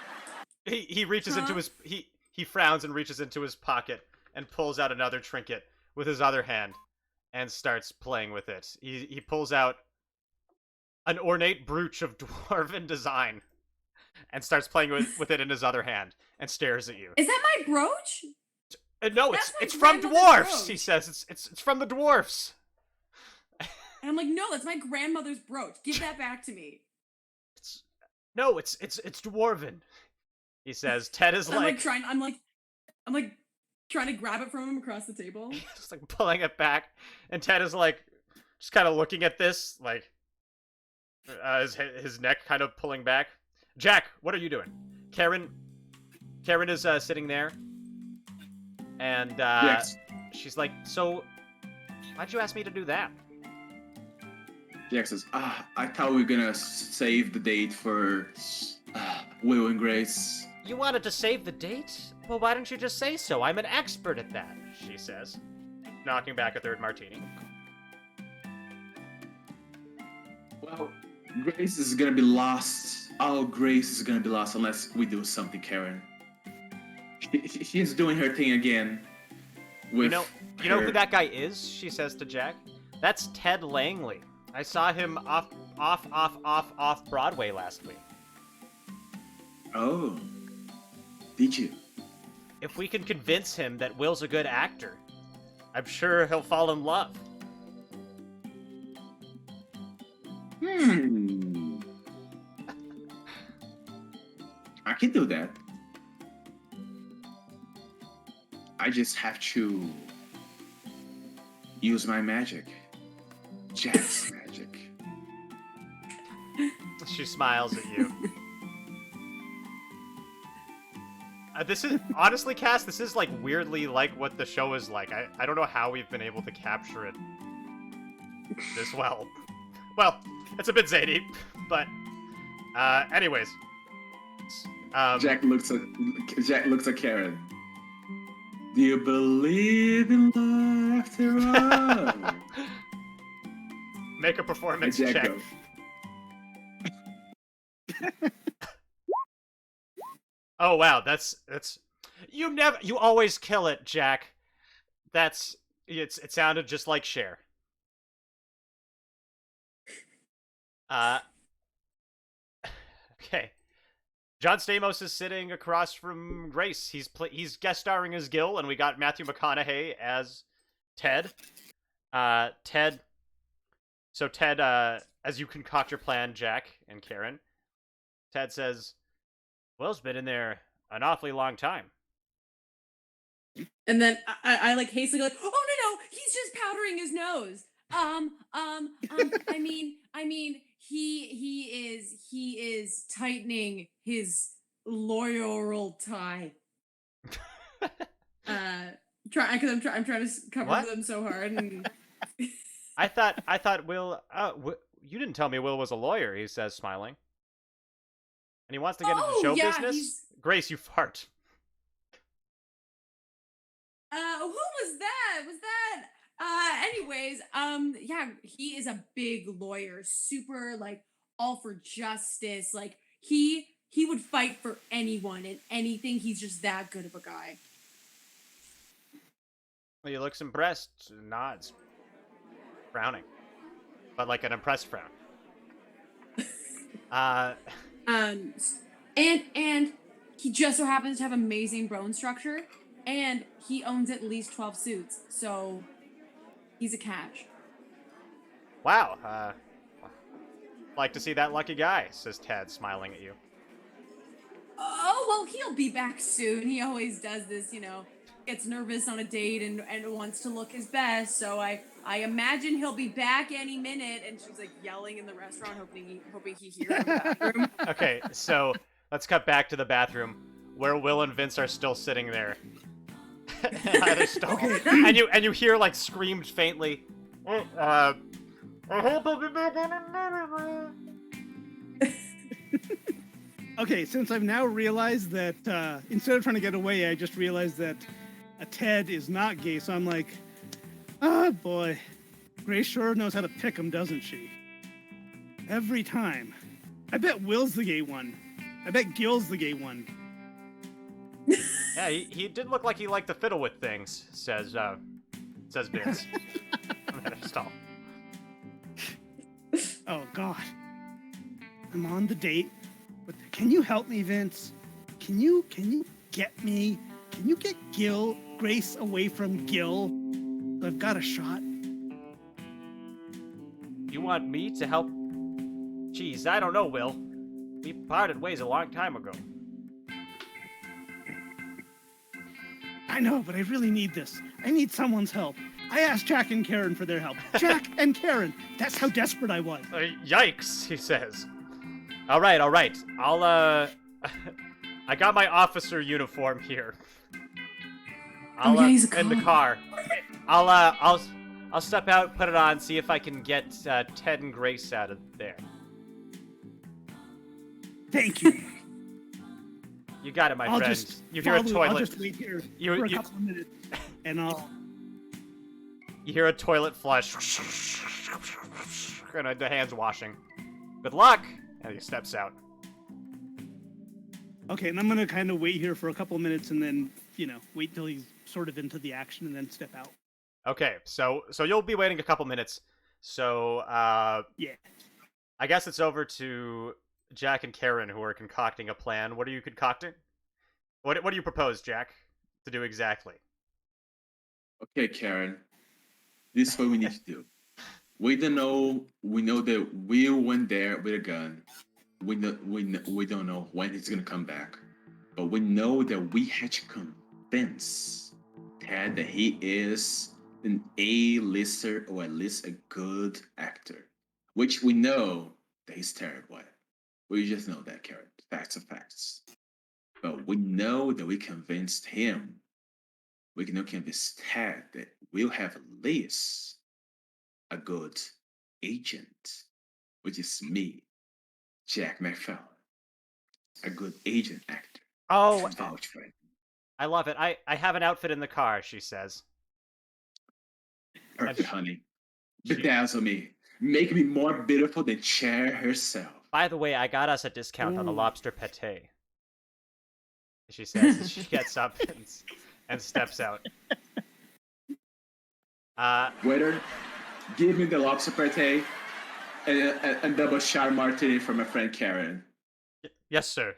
He reaches into his he frowns and reaches into his pocket and pulls out another trinket with his other hand and starts playing with it. He pulls out an ornate brooch of dwarven design and starts playing with it in his other hand and stares at you. Is that my brooch? No, That's my it's from grandmother's dwarfs. brooch. He says it's from the dwarfs. And I'm like, no, that's my grandmother's brooch. Give that back to me. It's dwarven. He says. Ted is I'm like trying to grab it from him across the table. just like pulling it back, and Ted is like just kind of looking at this, like his neck kind of pulling back. Jack, what are you doing? Karen is sitting there, and Yes. she's like, so why'd you ask me to do that? Jack says, I thought we were gonna save the date for Will and Grace. You wanted to save the date? Well, why didn't you just say so? I'm an expert at that, she says, knocking back a third martini. Well, Grace is gonna be lost. All Grace is gonna be lost unless we do something, Karen. She's doing her thing again. With You know who that guy is? She says to Jack. That's Ted Langley. I saw him off Broadway last week. Oh, did you? If we can convince him that Will's a good actor, I'm sure he'll fall in love. I can do that. I just have to use my magic. Jack's magic. She smiles at you. This is, honestly, Cass, this is like weirdly like what the show is like. I don't know how we've been able to capture it this well. Well, it's a bit zany, but anyways. Jack looks at Karen. Do you believe in love after all? Make a performance Jack check. goes. Oh wow, that's you always kill it, Jack. It sounded just like Cher. Okay. John Stamos is sitting across from Grace. He's guest starring as Gil, and we got Matthew McConaughey as Ted. Ted, as you concoct your plan, Jack and Karen, Ted says, Will's been in there an awfully long time. And then I like hastily like, oh no, he's just powdering his nose. I mean, he is tightening his loyal tie. I'm trying to cover them so hard. And I thought Will. You didn't tell me Will was a lawyer. He says, smiling. And he wants to get into show business? Grace, you fart. Who was that? Anyways, yeah, he is a big lawyer, super, like, all for justice. Like, he would fight for anyone and anything. He's just that good of a guy. He looks impressed, nods, frowning, but like an impressed frown. And he just so happens to have amazing bone structure, and he owns at least 12 suits, so he's a catch. Wow, like to see that lucky guy, says Ted, smiling at you. Oh, well, he'll be back soon. He always does this, gets nervous on a date and wants to look his best, so I imagine he'll be back any minute. And she's like yelling in the restaurant, hoping he hears in the bathroom. Okay, so let's cut back to the bathroom where Will and Vince are still sitting there. And you hear like screamed faintly. I hope I'll be back in a minute. Okay, since I've now realized that instead of trying to get away, I just realized that Ted is not gay, so I'm like, oh boy, Grace sure knows how to pick him, doesn't she? Every time. I bet Will's the gay one. I bet Gil's the gay one. Yeah, he did look like he liked to fiddle with things, says Vince. Stop. Oh God. I'm on the date. But can you help me, Vince? Can you get me? Can you get Grace away from Gil? I've got a shot. You want me to help? Jeez, I don't know, Will. We parted ways a long time ago. I know, but I really need this. I need someone's help. I asked Jack and Karen for their help. Jack and Karen. That's how desperate I was. Yikes, he says. All right. I'll, I got my officer uniform here. he's a in the cop. car. I'll step out, put it on, see if I can get Ted and Grace out of there. Thank you. You got it, my friend. You hear a I'll toilet. just wait here for a couple of minutes, and I'll... You hear a toilet flush. And the hands washing. Good luck! And he steps out. Okay, and I'm gonna kind of wait here for a couple of minutes, and then, wait till he's sort of into the action, and then step out. Okay, so you'll be waiting a couple minutes. So, Yeah. I guess it's over to Jack and Karen, who are concocting a plan. What are you concocting? What do you propose, Jack, to do exactly? Okay, Karen. This is what we need to do. We don't know. We know that Will went there with a gun. We don't know when he's gonna come back, but we know that we had to convince Ted that he is an A-lister, or at least a good actor, which we know that he's terrible at. We just know that, Karen. Facts are facts. But we know that we convinced him. We can now convince Ted that we'll have at least a good agent, which is me, Jack McFarlane, a good agent actor. Oh, Vouch for it. I love it. I have an outfit in the car, she says. Perfect, honey. Bedazzle me. Make me more beautiful than Cher herself. By the way, I got us a discount on the lobster pate. She says as she gets up and steps out. Waiter, give me the lobster pate and double shot martini for my friend Karen. Yes, sir,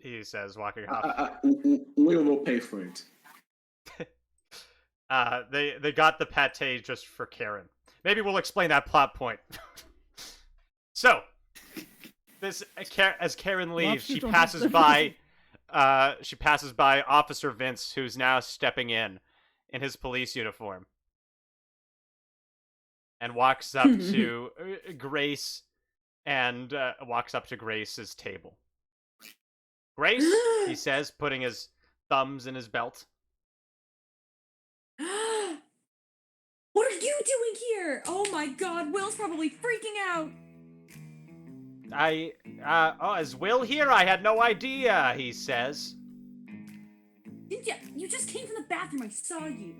he says, walking off. We will pay for it. They got the pate just for Karen. Maybe we'll explain that plot point. So, as Karen leaves, she passes by Officer Vince, who's now stepping in his police uniform, and walks up to Grace, and walks up to Grace's table. Grace, he says, putting his thumbs in his belt. What are you doing here? Oh my God, Will's probably freaking out. Is Will here? I had no idea, he says. You just came from the bathroom, I saw you.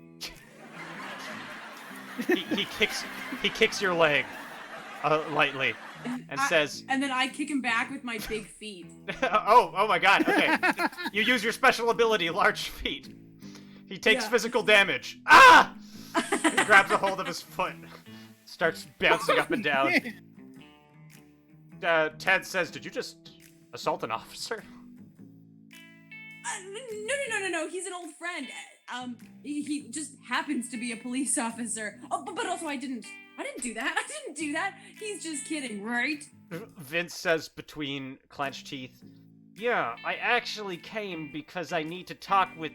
he kicks your leg, lightly, and says... And then I kick him back with my big feet. oh my God, okay. You use your special ability, large feet. He takes physical damage. Ah! He grabs a hold of his foot, starts bouncing up and down. Ted says, "Did you just assault an officer?" No. He's an old friend. He just happens to be a police officer. Oh, but also I didn't do that. He's just kidding, right? Vince says between clenched teeth, "Yeah, I actually came because I need to talk with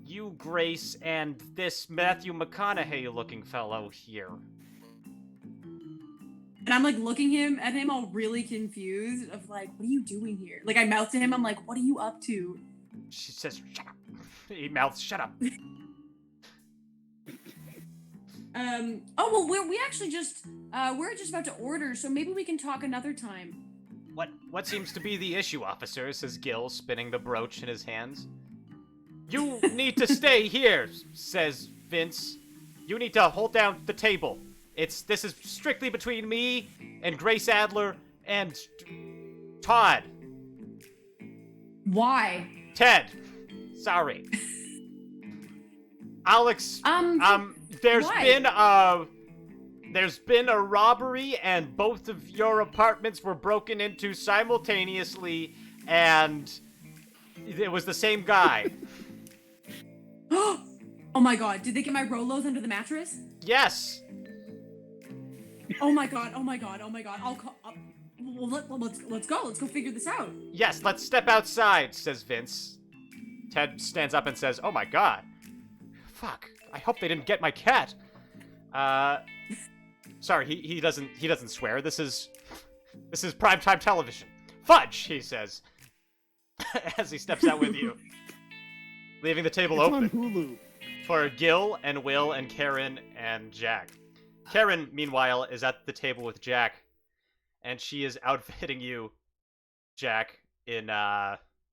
you, Grace, and this Matthew McConaughey-looking fellow here." And I'm like looking at him all really confused of like, what are you doing here? Like I mouth to him, I'm like, what are you up to? She says, "Shut up." He mouths, "Shut up." Oh well, we actually just we're just about to order, so maybe we can talk another time. What seems to be the issue, officer? Says Gil, spinning the brooch in his hands. "You need to stay here," says Vince. "You need to hold down the table. This is strictly between me and Grace Adler and Todd." Why? "Ted," Sorry. Alex, there's why? been a robbery and both of your apartments were broken into simultaneously and it was the same guy. Oh my god, did they get my Rolos under the mattress? Yes. Oh my god, oh my god, oh my god. I'll call let's go. Let's go figure this out. Yes, let's step outside, says Vince. Ted stands up and says, "Oh my god. Fuck. I hope they didn't get my cat." Sorry, he doesn't swear. This is primetime television. Fudge, he says. As he steps out with you. Leaving the table It's open. on Hulu. For Gil and Will and Karen and Jack. Karen, meanwhile, is at the table with Jack, and she is outfitting you, Jack, in,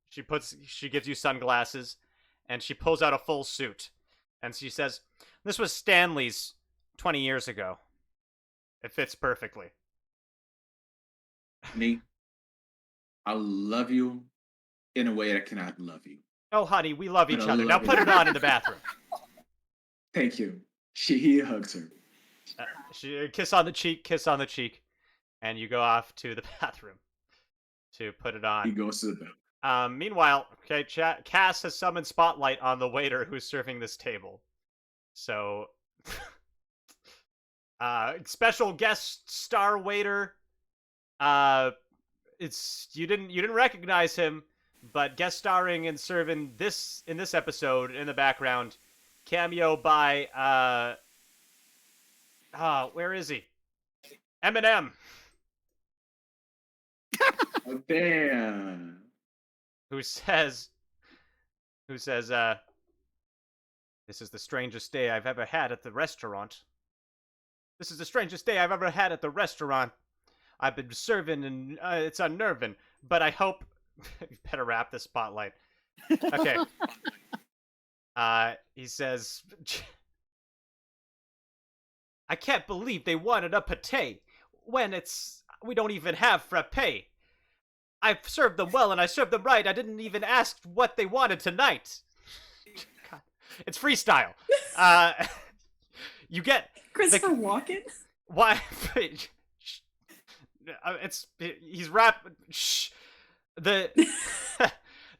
she gives you sunglasses, and she pulls out a full suit, and she says, "This was Stanley's 20 years ago. It fits perfectly." Me, I love you in a way I cannot love you. Oh, honey, we love each But I other. Now love put you. it on in the bathroom. Thank you. He hugs her. Kiss on the cheek, and you go off to the bathroom to put it He on. goes to the bed. Meanwhile, okay, Cass has summoned Spotlight on the waiter who's serving this table. So, special guest star waiter. It's you didn't recognize him, but guest starring and serving in this episode in the background, cameo by where is he? Eminem. Oh, damn. Who says, "This is the strangest day I've ever had at the restaurant. This is the strangest day I've ever had at the restaurant. I've been serving and it's unnerving, but I hope..." You better wrap the Spotlight. Okay. He says, "I can't believe they wanted a pate when we don't even have frappe. I've served them well and I served them right. I didn't even ask what they wanted tonight." God. It's freestyle. You get Christopher Walken? why? He's rapping. Shh. That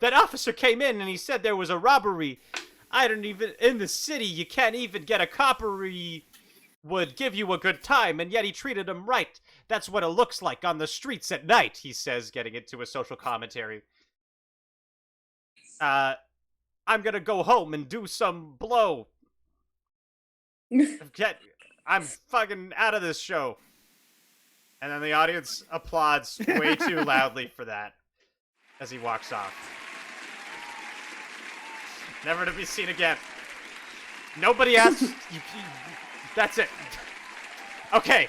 officer came in and he said there was a robbery. I don't even in the city. You can't even get a coppery. Would give you a good time, and yet he treated him right. That's what it looks like on the streets at night," he says, getting into a social commentary. "I'm gonna go home and do some blow. I'm fucking out of this show." And then the audience applauds way too loudly for that as he walks off. Never to be seen again. Nobody asks... That's it. Okay.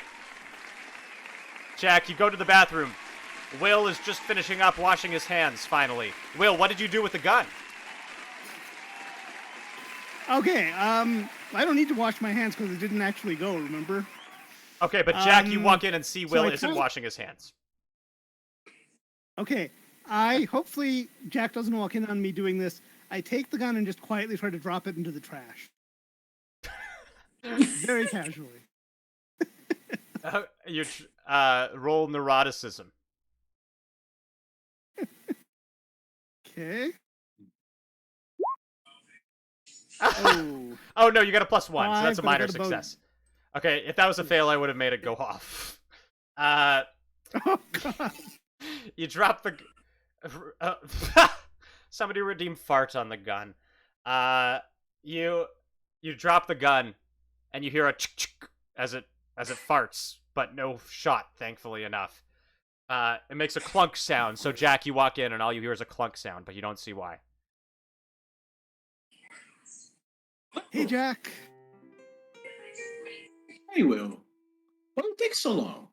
Jack, you go to the bathroom. Will is just finishing up washing his hands, finally. Will, what did you do with the gun? Okay, I don't need to wash my hands because it didn't actually go, remember? Okay, but Jack, you walk in and see Will I isn't kinda- washing his hands. Okay, hopefully Jack doesn't walk in on me doing this. I take the gun and just quietly try to drop it into the trash. Very casually. Roll neuroticism. Okay. Oh. Oh, no, you got a +1, so that's a But I minor got a bonus. success. Okay, if that was a fail, I would have made it go off. Oh, God. You drop the... Somebody redeem fart on the gun. You drop the gun, and you hear a chick as it farts, but no shot, thankfully enough. It makes a clunk sound, so Jack, you walk in, and all you hear is a clunk sound, but you don't see why. Hey, Jack. Hey, Will. Why do you take so long?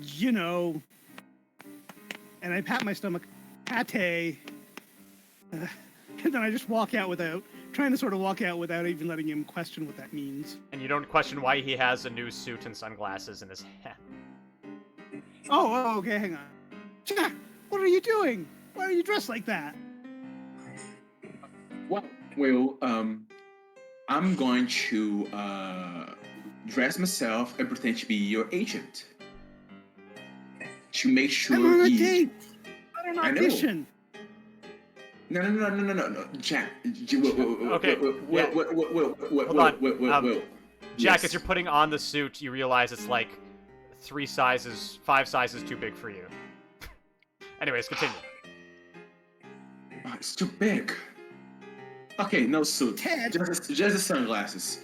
You know. And I pat my stomach. Pate. And then I just walk out trying to sort of walk out without even letting him question what that means. And you don't question why he has a new suit and sunglasses in his hand. Oh, okay, hang on. Jack, what are you doing? Why are you dressed like that? Well, I'm going to dress myself and pretend to be your agent. To make sure I'm on a you... date. Not an I know. audition. No, Jack. Okay, yeah. Hold on. Jack, as you're putting on the suit, you realize it's like 5 sizes too big for you. Anyways, continue. It's too big. Okay, no suit. Ted. Just the sunglasses.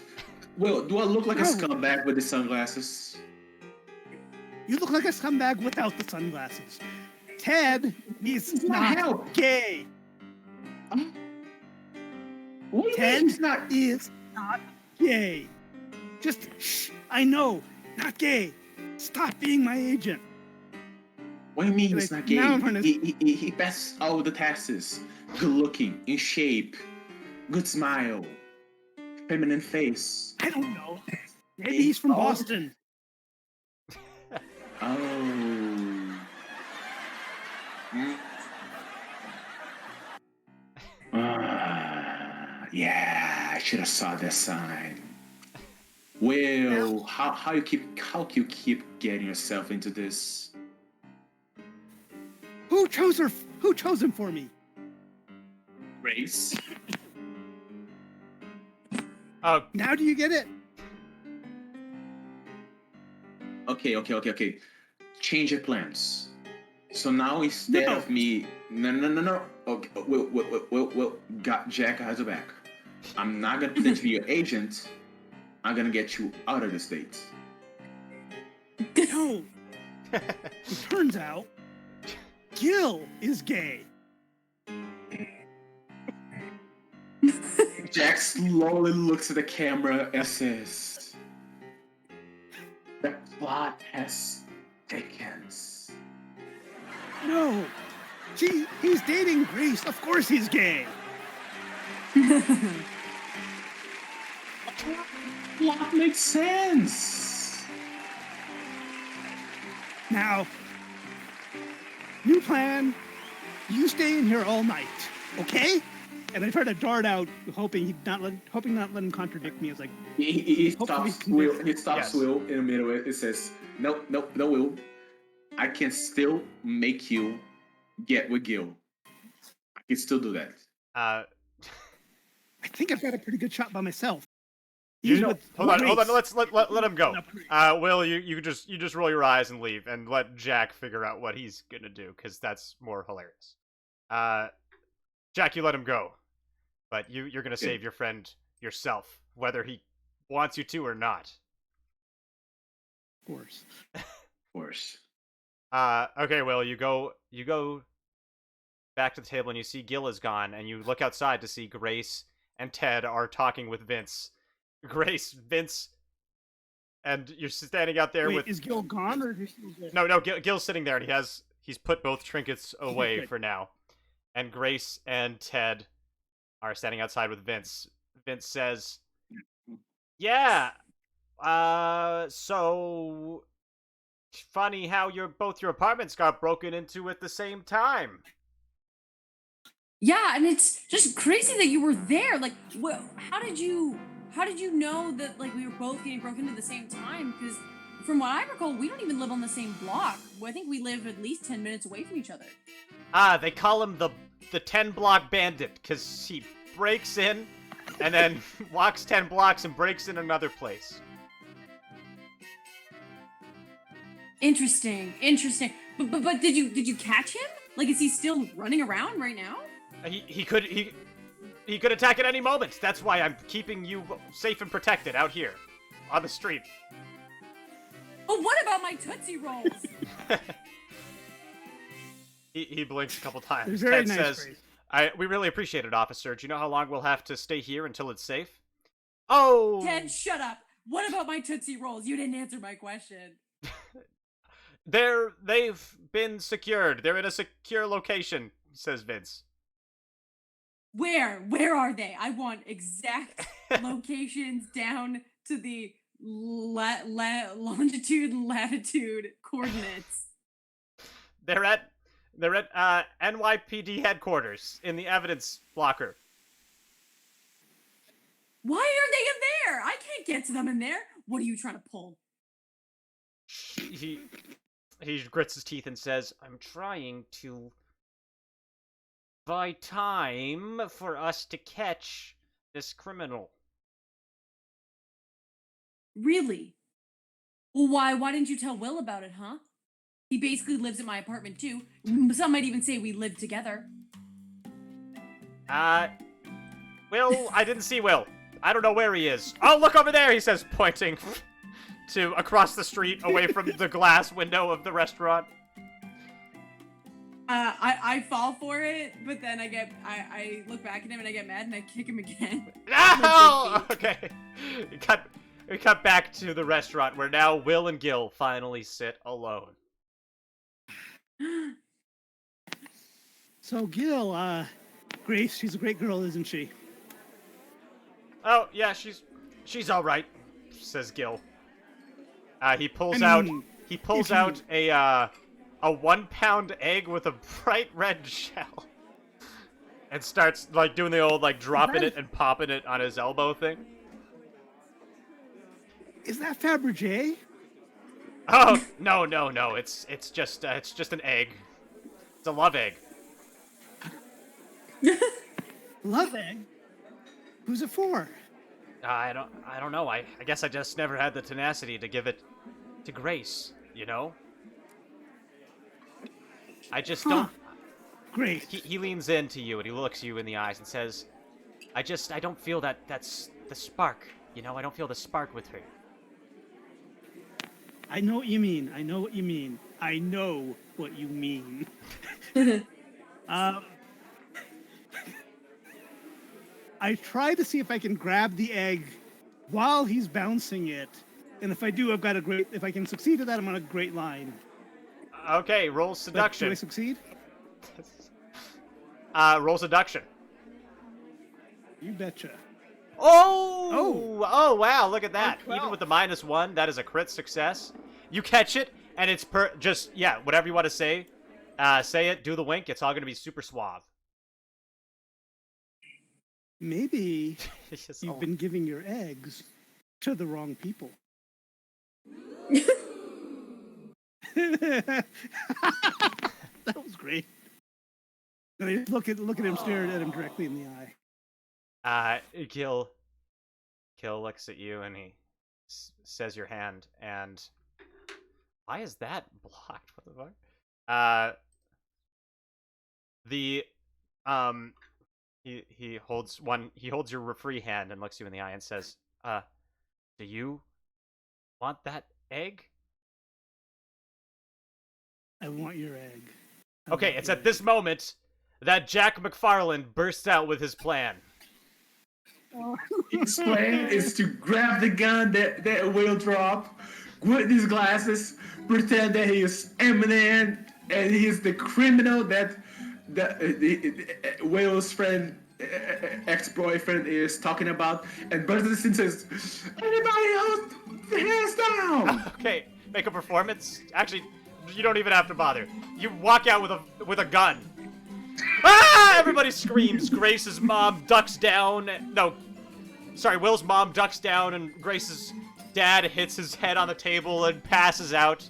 Will, do I look like a No. scumbag with the sunglasses? You look like a scumbag without the sunglasses. Ted is not not gay. What do you Ted mean it's not? is not gay. Just shh. I know, not gay. Stop being my agent. What do you mean Like, it's not gay? now I'm trying to- He passes all the tests. Good looking, in shape, good smile, feminine face. I don't know. Maybe he's from Boston. Oh. Yeah, I should have saw this sign. Well, how you keep getting yourself into this? Who chose her? Who chose him for me? Race? Oh, Now do you get it? Okay. Change your plans. So now instead No. of me, no. Okay, well, got Jack has your back. I'm not gonna pretend to be your agent. I'm gonna get you out of the States. No. It turns out Gil is gay. Jack slowly looks at the camera and says, "The plot has thickens." No. He's dating Grace. Of course he's gay. Plot makes sense. Now, new plan. You stay in here all night, okay? And I try to dart out, hoping not let him contradict me. As like, He Hopefully stops we can Will. get- He stops Yes. Will in the middle. It says, "No, Will. I can still make you get with Gil. I can still do that." uh, I think I've got a pretty good shot by myself. you He's know, with hold on. Grace. Let him go. No, Will, you just roll your eyes and leave, and let Jack figure out what he's gonna do, because that's more hilarious. Jack, you let him go, but you're gonna save your friend yourself, whether he wants you to or not. Of course. Of course. Okay, Will, you go back to the table and you see Gil is gone, and you look outside to see Grace and Ted are talking with Vince. Vince, and you're standing out there Wait, with... is Gil gone or is he still there? No, Gil's sitting there, and he's put both trinkets away Good. for now. And Grace and Ted are standing outside with Vince. Vince says, "Yeah, so funny how both your apartments got broken into at the same time." Yeah, and it's just crazy that you were there. Like, how did you know that like we were both getting broken into at the same time? Because from what I recall, we don't even live on the same block. I think we live at least 10 minutes away from each other. They call him the 10-block bandit, because he breaks in and then walks 10 blocks and breaks in another place. Interesting. But did you catch him? Like, is he still running around right now? He could attack at any moment. That's why I'm keeping you safe and protected out here on the street. But what about my Tootsie Rolls? He blinks a couple times. They're very Ted nice, says, Grace. we really appreciate it, officer. Do you know how long we'll have to stay here until it's safe?" "Oh, Ted, shut up. What about my Tootsie Rolls? You didn't answer my question. they've been secured. They're in a secure location," says Vince. Where are they? I want exact locations down to the longitude and latitude coordinates. They're at They're at NYPD headquarters in the evidence locker. Why are they in there? I can't get to them in there. What are you trying to pull? He grits his teeth and says, "I'm trying to buy time for us to catch this criminal." Really? Well, why didn't you tell Will about it, huh? He basically lives in my apartment too. Some might even say we live together. Will, I didn't see Will. I don't know where he is. Oh, look over there, he says, pointing to across the street away from the glass window of the restaurant. I fall for it, but then I look back at him and I get mad and I kick him again. No! Okay. We cut back to the restaurant where now Will and Gil finally sit alone. So Gil, Grace, she's a great girl, isn't she? Oh, yeah, she's all right, says Gil. He pulls out a 1-pound egg with a bright red shell. And starts like doing the old like dropping it and popping it on his elbow thing. Is that Fabergé? Oh, no. It's just an egg. It's a love egg. Love egg? Who's it for? I don't know. I guess I just never had the tenacity to give it to Grace, you know? I just don't. Great. He leans into you and he looks you in the eyes and says, I don't feel that's the spark, you know? I don't feel the spark with her. I know what you mean. I know what you mean. I try to see if I can grab the egg while he's bouncing it, and if I do, I've got a great. If I can succeed at that, I'm on a great line. Okay, roll seduction. Do I succeed? Roll seduction. You betcha. Oh, wow, look at that. Oh, Even with the -1, that is a crit success. You catch it, and it's whatever you want to say. Say it, do the wink, it's all going to be super suave. Maybe you've been giving your eggs to the wrong people. That was great. Look at him, staring at him directly in the eye. Gil looks at you and he says your hand, and why is that blocked? What the fuck? He holds your free hand and looks you in the eye and says, do you want that egg? I want your egg. Okay, it's at this moment that Jack McFarlane bursts out with his plan. His plan is to grab the gun that will drop, with his glasses, pretend that he is Eminem and he is the criminal that Will's friend, ex-boyfriend is talking about, and bursts and says, "Everybody else, hands down!" Okay, make a performance. Actually, you don't even have to bother. You walk out with a gun. Ah! Everybody screams. Grace's mom ducks down. No, sorry, Will's mom ducks down, and Grace's dad hits his head on the table and passes out.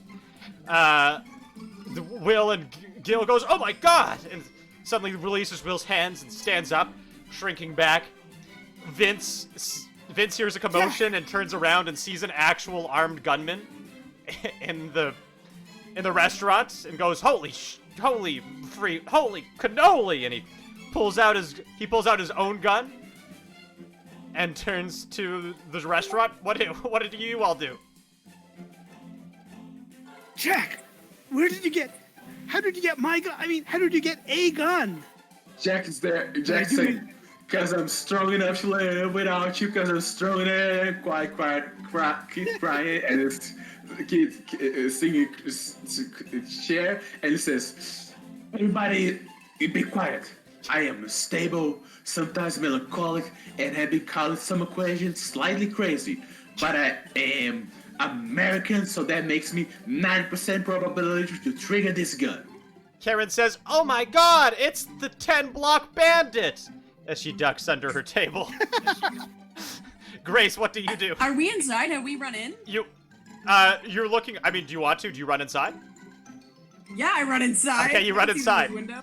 Will and Gil goes, "Oh my god!" and suddenly releases Will's hands and stands up, shrinking back. Vince hears a commotion and turns around and sees an actual armed gunman in the restaurant and goes, holy cannoli, and he pulls out his own gun and turns to the restaurant. What did you all do? Jack, how did you get my gun? I mean, how did you get a gun? Jack is there. Jack's saying, "Cause I'm strong enough to live without you. Cause I'm strong enough." Keep crying, and it's singing chair, and he says, "Everybody, be quiet. I am stable, sometimes melancholic, and have been called some equations slightly crazy, but I am American, so that makes me 9% probability to trigger this gun." Karen says, "Oh my god, it's the 10-block bandit!" as she ducks under her table. Grace, what do you do? Are we inside? Have we run in? You're looking, I mean, do you want to? Do you run inside? Yeah, I run inside. Okay, you run I see inside. the window.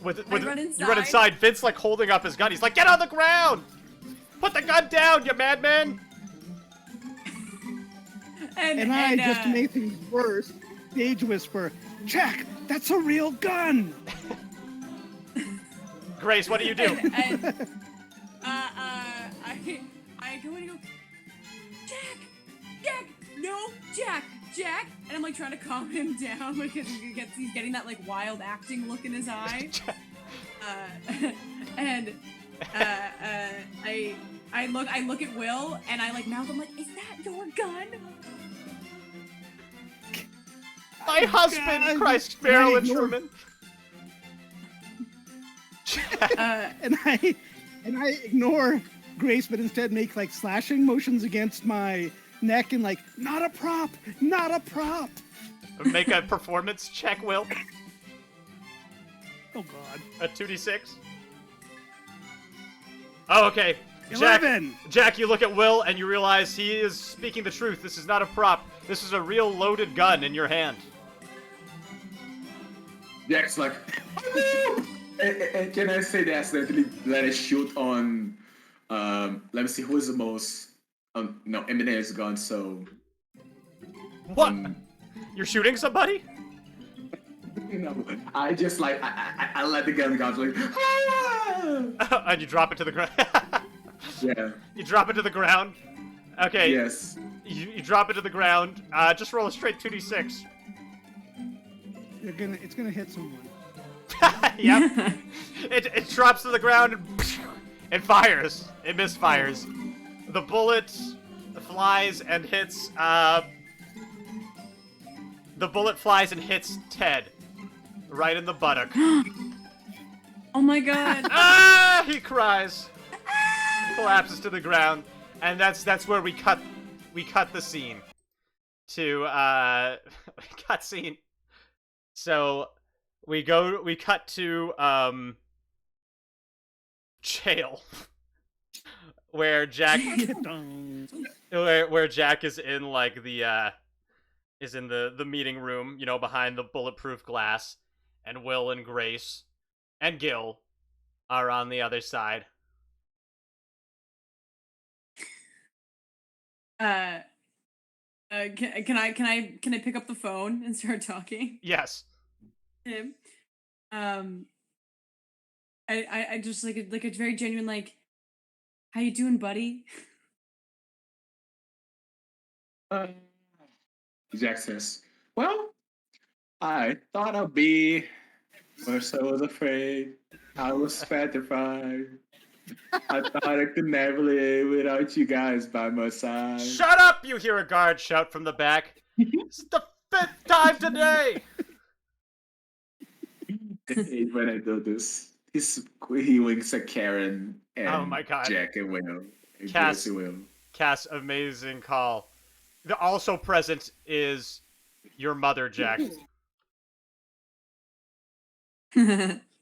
I run inside. You run inside. Vince, like, holding up his gun. He's like, "Get on the ground! Put the gun down, you madman!" And I, just to make things worse, stage whisper, "Jack, that's a real gun!" Grace, what do you do? I go in and go, Jack, no, Jack, and I'm like trying to calm him down because he's getting that like wild acting look in his eye. I look at Will and I like mouth. I'm like, "Is that your gun?" My husband, Christ, Sparrow and Truman. And I ignore Grace, but instead make like slashing motions against my neck and like, not a prop. Make a performance check, Will. Oh God. A 2d6. Oh, okay. 11. Jack, you look at Will and you realize he is speaking the truth. This is not a prop. This is a real loaded gun in your hand. Jack's like, and can I say they accidentally let it shoot on, let me see, who is the most, no, Eminem is gone, so. What? You're shooting somebody? You know, I just like, I let the gun go, I was like, ah! And you drop it to the ground. Yeah. You drop it to the ground? Okay. Yes. You drop it to the ground. Just roll a straight 2d6. It's gonna hit someone. Yep. It drops to the ground and it fires. It misfires. The bullet flies and hits. The bullet flies and hits Ted, right in the buttock. Oh my God! Ah! He cries. Collapses to the ground, and that's where we cut the scene to cut scene. So we cut to jail where Jack where Jack is in like the meeting room, you know, behind the bulletproof glass, and Will and Grace and Gil are on the other side. Can I pick up the phone and start talking? Yes. Him. I just like a very genuine like, "How you doing, buddy?" Jack says, "Well, I thought I'd be where I was afraid. I was petrified. I thought I could never live without you guys by my side." Shut up! You hear a guard shout from the back. It's the 5th time today! When I do this, he winks at Karen and Oh my God. Jack and Will. And Cass. Gracie Will. Cass, amazing call. Also present is your mother, Jack.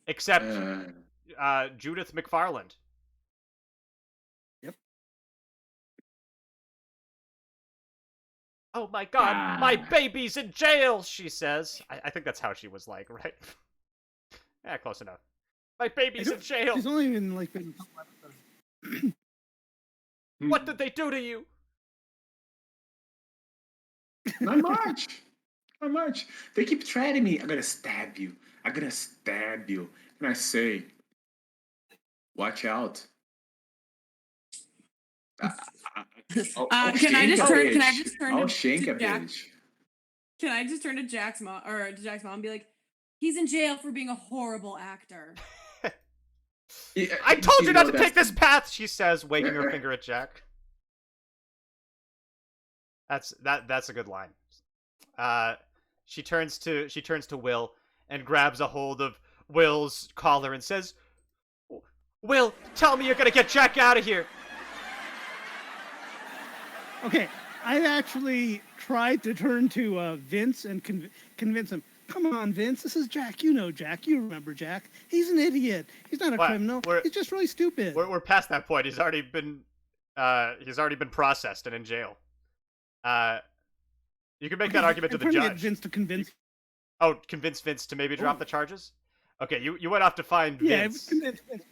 Except Judith McFarland. Yep. "Oh my God, my baby's in jail," she says. I think that's how she was like, right? Yeah, close enough. "My baby's in jail. She's only been like been a couple episodes. What did they do to you?" Not much. Not much. They keep threatening me. "I'm gonna stab you. I'm gonna stab you." And I say, "Watch out." Can I just turn I'll to shank a Jack? bitch. Can I just turn to Jack's mom and be like, "He's in jail for being a horrible actor." Yeah, "I told you not to that's- take this path," she says, waving her finger at Jack. That's a good line. She turns to Will and grabs a hold of Will's collar and says, "Will, tell me you're gonna get Jack out of here." Okay, I actually tried to turn to Vince and convince him. Come on, Vince. This is Jack. You know Jack. You remember Jack. He's an idiot. He's not a What? criminal. He's just really stupid. We're past that point. He's already been processed and in jail. You can make that argument to the judge. Vince to convince. Oh, convince Vince to maybe drop the charges? Okay, you went off to find Vince. Convince Vince.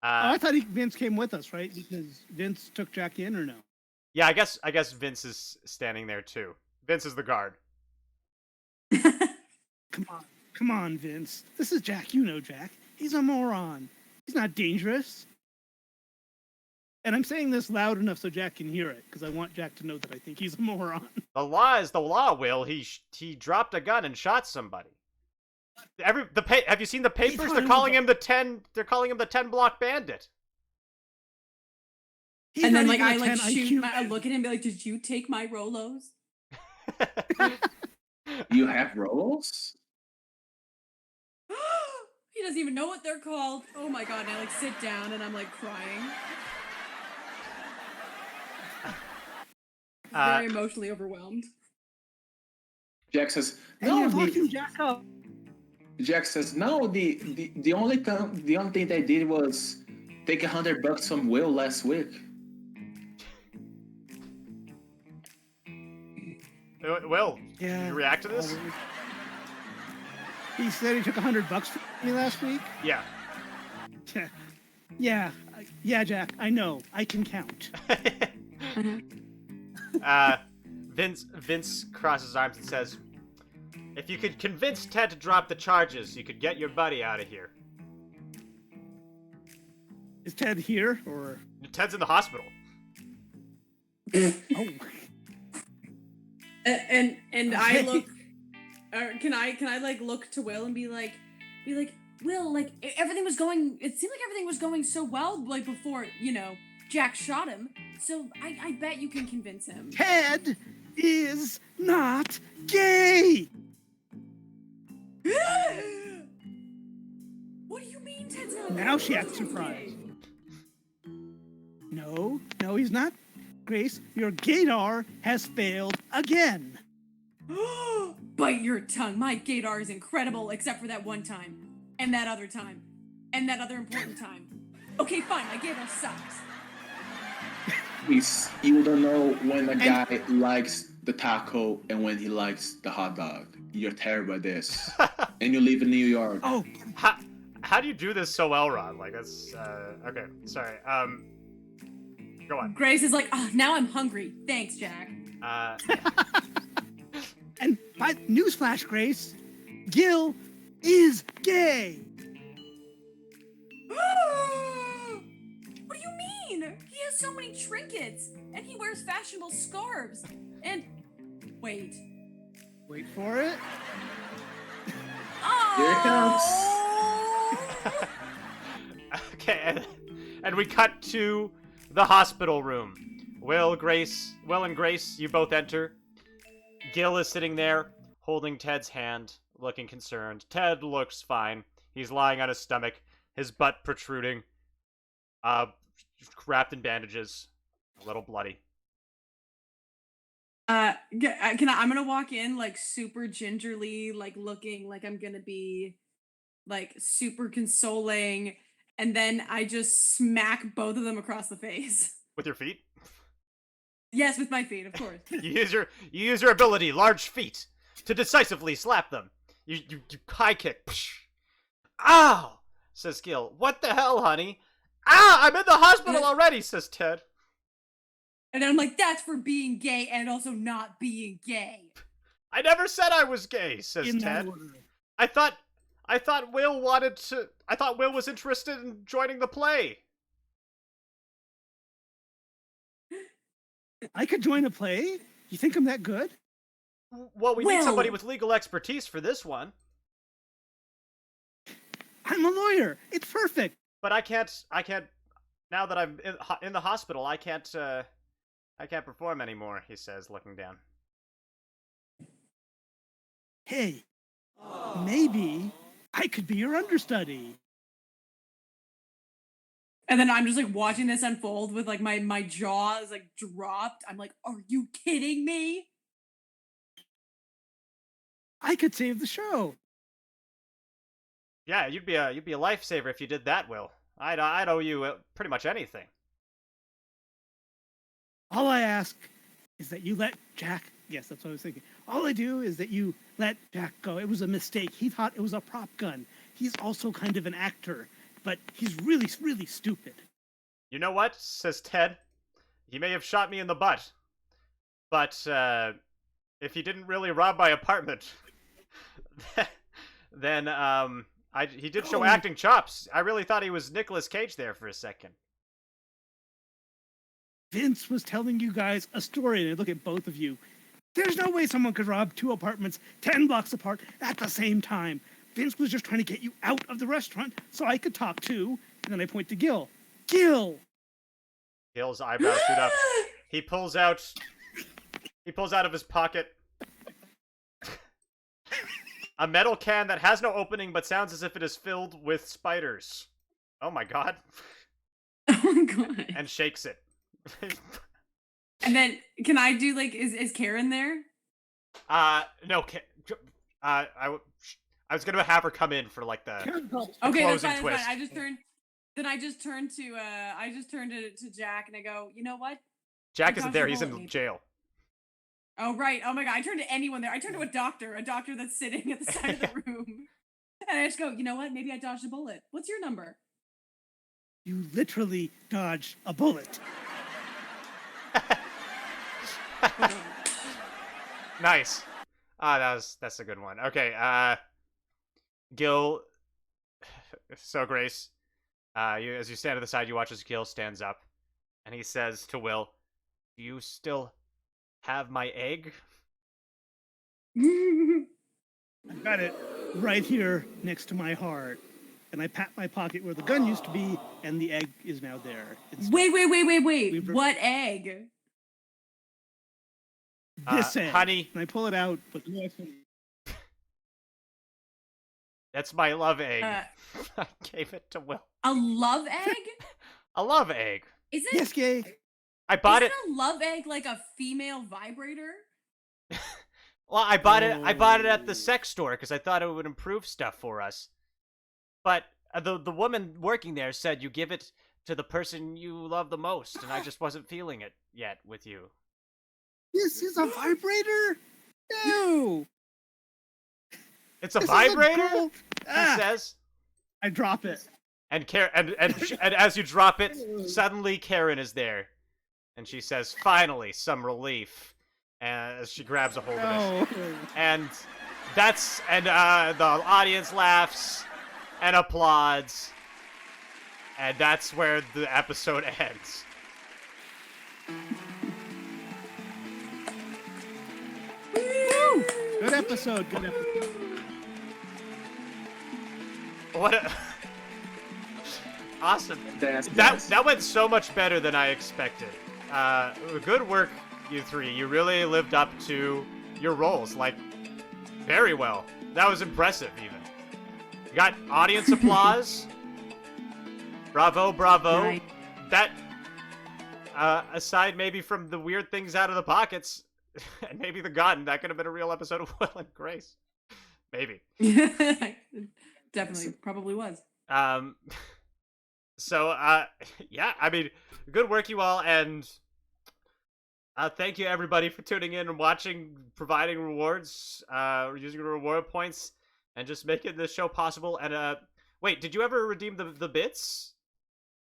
I thought Vince came with us, right? Because Vince took Jack in, or no? Yeah, I guess Vince is standing there too. Vince is the guard. Come on, Vince. This is Jack. You know Jack. He's a moron. He's not dangerous. And I'm saying this loud enough so Jack can hear it, because I want Jack to know that I think he's a moron. The law is the law, Will. He dropped a gun and shot somebody. Have you seen the papers? They're calling him the 10 block bandit. And then like I look at him and be like, "Did you take my Rolos?" You have Rolos? He doesn't even know what they're called. Oh my god! And I like sit down and I'm like crying. Very emotionally overwhelmed. Jack says, "No, locking Jack up." Jack says, "No, the only thing they did was take $100 from Will last week." Will, you react to this? He said he took $100 from me last week. Yeah. Yeah, Jack. I know. I can count. Vince crosses his arms and says, "If you could convince Ted to drop the charges, you could get your buddy out of here." Is Ted here, or? Ted's in the hospital. Oh. And I look, can I like look to Will and be like, Will, like everything was going. It seemed like everything was going so well, like before Jack shot him. So I bet you can convince him. Ted is not gay. What do you mean Ted's not? Now she acts surprised. No, he's not. Grace, your gaydar has failed again. Bite your tongue. My gaydar is incredible, except for that one time, and that other time, and that other important time. Okay, fine. My gaydar sucks. Please, you don't know when a guy likes the taco and when he likes the hot dog. You're terrible at this. And you live in New York. Oh, how do you do this so well, Ron? Like that's okay. Sorry. Go on. Grace is like, now I'm hungry. Thanks, Jack. And by newsflash, Grace, Gil is gay. What do you mean? He has so many trinkets, and he wears fashionable scarves. And wait for it. Oh! Here it comes. Okay, and we cut to the hospital room. Will and Grace, you both enter. Gil is sitting there, holding Ted's hand, looking concerned. Ted looks fine. He's lying on his stomach, his butt protruding, wrapped in bandages, a little bloody. I'm gonna walk in like super gingerly, like looking like I'm gonna be like super consoling, and then I just smack both of them across the face. With your feet? Yes, with my feet, of course. You use your ability, large feet, to decisively slap them. You high kick. Psh. Ow! Says Gil. What the hell, honey? Ah! I'm in the hospital already, says Ted. And then I'm like, that's for being gay and also not being gay. I never said I was gay, says Ted. I thought Will was interested in joining the play. I could join a play? You think I'm that good? Well, we need somebody with legal expertise for this one. I'm a lawyer. It's perfect. But I can't. Now that I'm in the hospital, I can't perform anymore. He says, looking down. Hey, maybe I could be your understudy. And then I'm just like watching this unfold with like my jaw is like dropped. I'm like, are you kidding me? I could save the show. Yeah, you'd be a lifesaver if you did that, Will. I'd owe you pretty much anything. All I ask is that you let Jack. Yes, that's what I was thinking. All I do is that you let Jack go. It was a mistake. He thought it was a prop gun. He's also kind of an actor, but he's really, really stupid. You know what? Says Ted. He may have shot me in the butt, but if he didn't really rob my apartment, then he did show acting chops. I really thought he was Nicolas Cage there for a second. Vince was telling you guys a story, and I look at both of you. There's no way someone could rob 2 apartments 10 blocks apart at the same time. Vince was just trying to get you out of the restaurant so I could talk too. And then I point to Gil. Gil! Gil's eyebrows shoot up. He pulls out of his pocket a metal can that has no opening but sounds as if it is filled with spiders. Oh my god. Oh my god. And shakes it. And then, can I do, like, is Karen there? No, I was gonna have her come in for, like, the Okay, that's closing fine, twist. I just turned to Jack and I go, you know what? Jack isn't there, he's in jail. Oh, right. Oh my god, I turned to anyone there. I turned to a doctor that's sitting at the side of the room. And I just go, you know what? Maybe I dodged a bullet. What's your number? You literally dodged a bullet. Nice. That's a good one. Okay, Gil. So Grace, as you stand to the side, you watch as Gil stands up, and he says to Will, "Do you still have my egg?" I've got it right here next to my heart. And I pat my pocket where the gun used to be, and the egg is now there. Wait. What egg? This egg. Honey. And I pull it out, but That's my love egg. I gave it to Will. A love egg? A love egg. Is it? Yes, gay. I bought it. Isn't a love egg like a female vibrator? Well, I bought it. I bought it at the sex store because I thought it would improve stuff for us. But the woman working there said you give it to the person you love the most, and I just wasn't feeling it yet with you. This is a vibrator? No. It's a vibrator? He Says. I drop it. And as you drop it, suddenly Karen is there. And she says, "Finally, some relief." As she grabs a hold of it. And the audience laughs and applauds. And that's where the episode ends. Woo! Good episode. What a... Awesome. That went so much better than I expected. Good work, you three. You really lived up to your roles, like, very well. That was impressive, even. You got audience applause. Bravo. Right. That, aside maybe from the weird things out of the pockets, and maybe the gun, that could have been a real episode of Will and Grace. Maybe. Definitely, probably was. So, yeah, I mean, good work, you all, and thank you, everybody, for tuning in and watching, providing rewards, using reward points, and just making this show possible. And, wait, did you ever redeem the bits?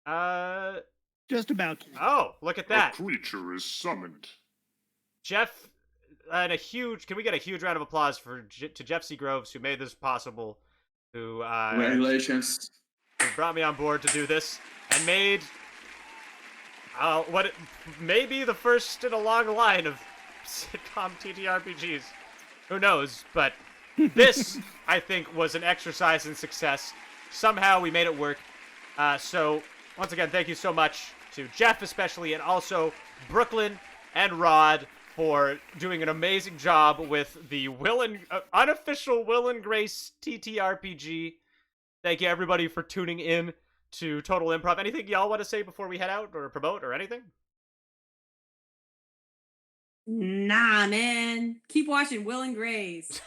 Just about to. Oh, look at that. A creature is summoned. Jeff, and can we get a huge round of applause to Jeff C. Groves, who made this possible, who, Congratulations. who brought me on board to do this, and made what may be the first in a long line of sitcom TTRPGs. Who knows? But this, I think, was an exercise in success. Somehow we made it work. So, once again, thank you so much to Jeff especially, and also Brooklyn and Rod for doing an amazing job with the unofficial Will and Grace TTRPG. Thank you, everybody, for tuning in to Total Improv. Anything y'all want to say before we head out, or promote, or anything? Nah, man. Keep watching Will and Grace.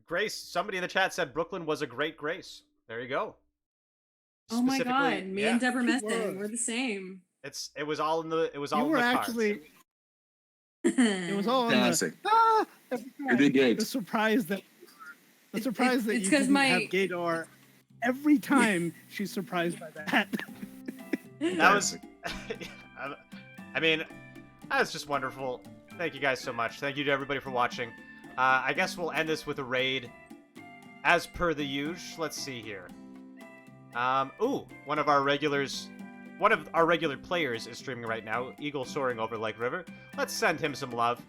Grace, somebody in the chat said Brooklyn was a great Grace. There you go. Oh my Specifically- god, me yeah. and Deborah You Meston, were. we're the same. It was all in the You in were the cards. actually. It was all on Classic. the. Every You time. did great. The surprise that. The surprise that it's you 'cause didn't my- have Gaydar. Every time she's surprised by that. That was. I mean, that was just wonderful. Thank you guys so much. Thank you to everybody for watching. I guess we'll end this with a raid, as per the usual. Let's see here. One of our regular players is streaming right now. Eagle soaring over Lake River. Let's send him some love.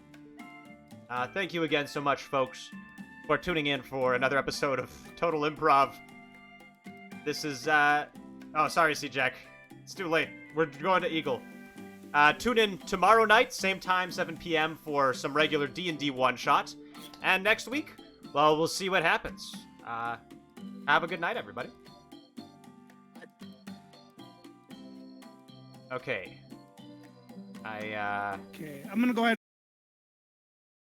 Thank you again so much, folks, for tuning in for another episode of Total Improv. This is oh, sorry, C-Jack. It's too late. We're going to Eagle. Tune in tomorrow night, same time, 7 p.m. for some regular D&D one-shot. And next week, well, we'll see what happens. Have a good night, everybody. Okay. Okay, I'm gonna go ahead.